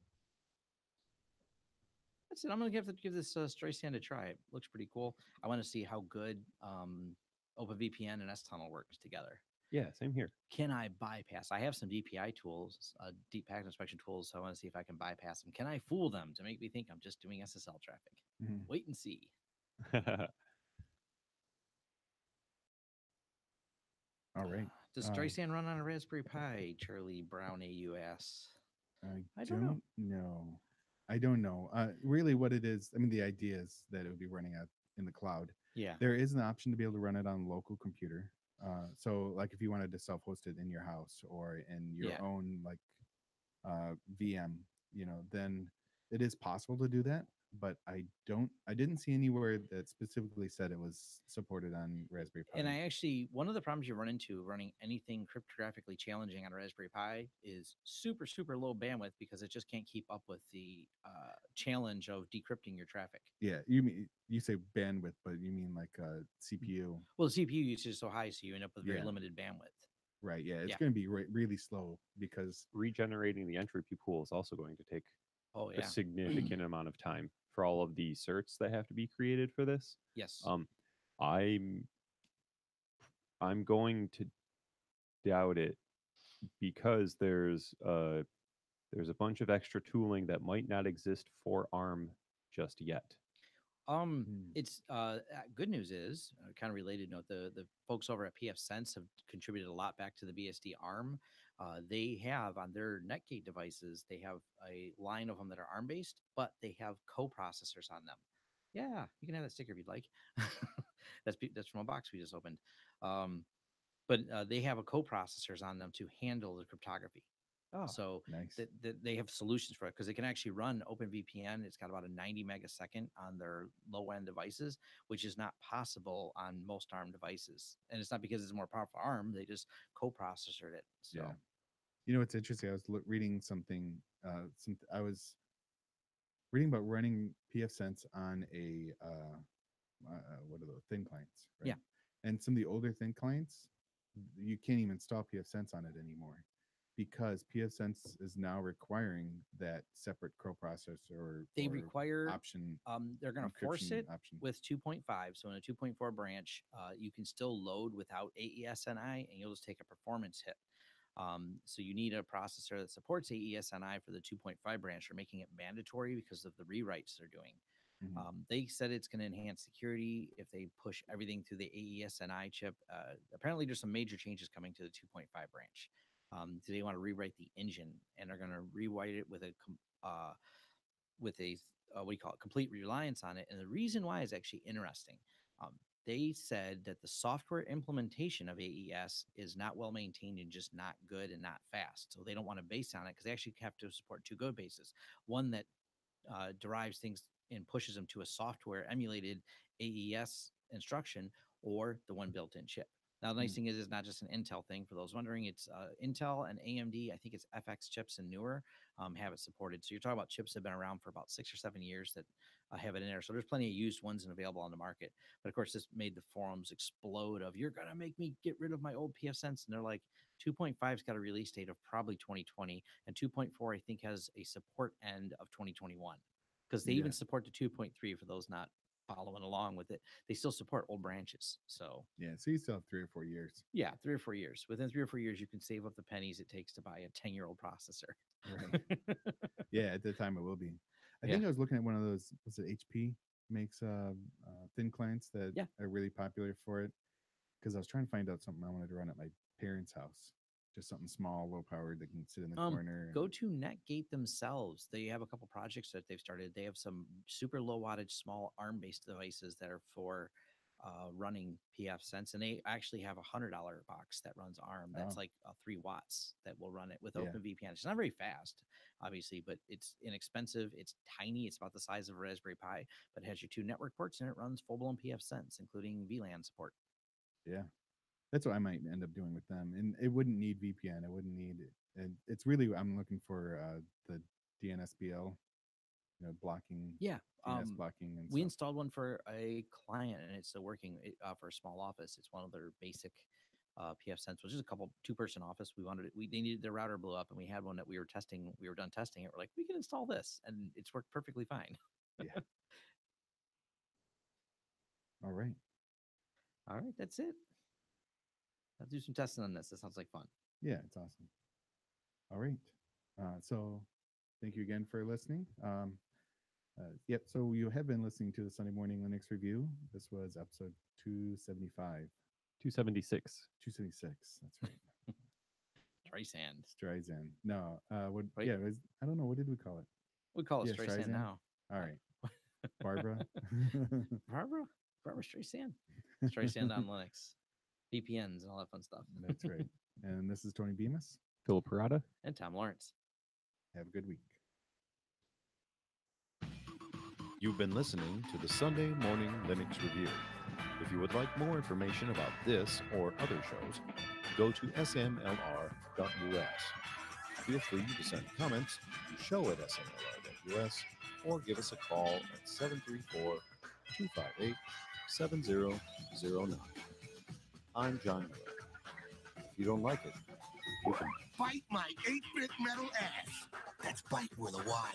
That's it. I'm gonna have to give this Streisand a try. It looks pretty cool. I want to see how good OpenVPN and S-Tunnel works together. Yeah, same here. Can I bypass? I have some DPI tools, deep packet inspection tools. So I want to see if I can bypass them. Can I fool them to make me think I'm just doing SSL traffic? Mhm. Wait and see. All right. Does Streisand run on a Raspberry Pi? Charlie Brown AUS. I don't know. I don't know. Really, what it is, I mean, the idea is that it would be running out in the cloud. Yeah. There is an option to be able to run it on a local computer. So, like, if you wanted to self-host it in your house or in your Yeah. own like VM, then it is possible to do that. But I didn't see anywhere that specifically said it was supported on Raspberry Pi. And one of the problems you run into running anything cryptographically challenging on a Raspberry Pi is super, super low bandwidth, because it just can't keep up with the challenge of decrypting your traffic. Yeah, you say bandwidth, but you mean like CPU. Well, the CPU usage is so high, so you end up with very Yeah. limited bandwidth. Right. Yeah, it's Yeah. going to be really slow because Regenerating the entropy pool is also going to take Oh, a yeah. significant amount of time for all of the certs that have to be created for this. Yes. I'm going to doubt it, because there's a bunch of extra tooling that might not exist for ARM just yet. It's good news is, kind of related note, the folks over at PF Sense have contributed a lot back to the BSD ARM. They have on their Netgate devices, they have a line of them that are ARM based, but they have co-processors on them. Yeah, you can have that sticker if you'd like. That's from a box we just opened. But they have a co-processors on them to handle the cryptography. Oh, So nice. that they have solutions for it because it can actually run OpenVPN. It's got about a 90 megasecond on their low end devices, which is not possible on most ARM devices. And it's not because it's a more powerful ARM; they just co-processored it. So Yeah. You know, it's interesting. I was reading something. I was reading about running pfSense on a what are those thin clients, right? Yeah. And some of the older thin clients, you can't even install pfSense on it anymore because pfSense is now requiring that separate crow processor they or require option they're going to force encryption it option. with 2.5. So in a 2.4 branch, you can still load without AESNI, and you'll just take a performance hit. So you need a processor that supports AESNI for the 2.5 branch. They're making it mandatory because of the rewrites they're doing. They said it's going to enhance security if they push everything through the AESNI chip. Apparently, there's some major changes coming to the 2.5 branch. So they want to rewrite the engine, and they're going to rewrite it with a what do you call it, complete reliance on it. And the reason why is actually interesting. Um, they said that the software implementation of AES is not well maintained and just not good and not fast. So they don't want to base on it because they actually have to support two code bases. One that derives things and pushes them to a software emulated AES instruction, or the one built in chip. Now, the nice thing is, it's not just an Intel thing. For those wondering, it's Intel and AMD. I think it's FX chips and newer have it supported. So you're talking about chips that have been around for about 6 or 7 years that have it in there. So there's plenty of used ones and available on the market. But of course, this made the forums explode of, you're going to make me get rid of my old pfSense. And they're like, 2.5's got a release date of probably 2020. And 2.4, I think, has a support end of 2021. Because they even support the 2.3 for those not following along with it. They still support old branches. So Yeah, so you still have 3 or 4 years. yeah, 3 or 4 years. Within 3 or 4 years, you can save up the pennies it takes to buy a 10-year-old processor. Right. Yeah, at the time it will be. I Yeah. think I was looking at one of those. Was it HP makes thin clients that Yeah. are really popular for it? Because I was trying to find out something I wanted to run at my parents' house, just something small, low powered that can sit in the corner. Go to Netgate themselves. They have a couple projects that they've started. They have some super low wattage, small ARM-based devices that are for running pfSense, and they actually have $100 box that runs ARM. That's like 3 watts that will run it with OpenVPN. It's not very fast, obviously, but it's inexpensive. It's tiny. It's about the size of a Raspberry Pi, but it has your 2 network ports, and it runs full-blown pfSense, including VLAN support. Yeah, that's what I might end up doing with them, and it wouldn't need VPN. It wouldn't need, and it's really I'm looking for the DNSBL, blocking. Yeah, DNS blocking. And we stuff. installed one for a client, and it's still working for a small office. It's one of their basic pfSense, which is a 2-person office. They needed their router blew up, and we had one that we were testing. We were done testing it. We're like, we can install this, and it's worked perfectly fine. Yeah. All right. All right, that's it. I'll do some testing on this. That sounds like fun. Yeah, it's awesome. All right. So thank you again for listening. Yep. So you have been listening to the Sunday Morning Linux Review. This was episode 275. 276. 276. That's right. Streisand. Streisand. No. What? Right. Yeah. I don't know. What did we call it? We call it Yeah, Streisand Streisand. now. All right. Barbara. Barbara Streisand. Streisand on Linux. VPNs and all that fun stuff. That's right. And this is Tony Bemis. Philip Parada. And Tom Lawrence. Have a good week. You've been listening to the Sunday Morning Linux Review. If you would like more information about this or other shows, go to smlr.us. Feel free to send comments to show@smlr.us or give us a call at 734-258-7009. I'm John Miller. If you don't like it, you can Bite my 8-bit metal ass. That's bite with a Y.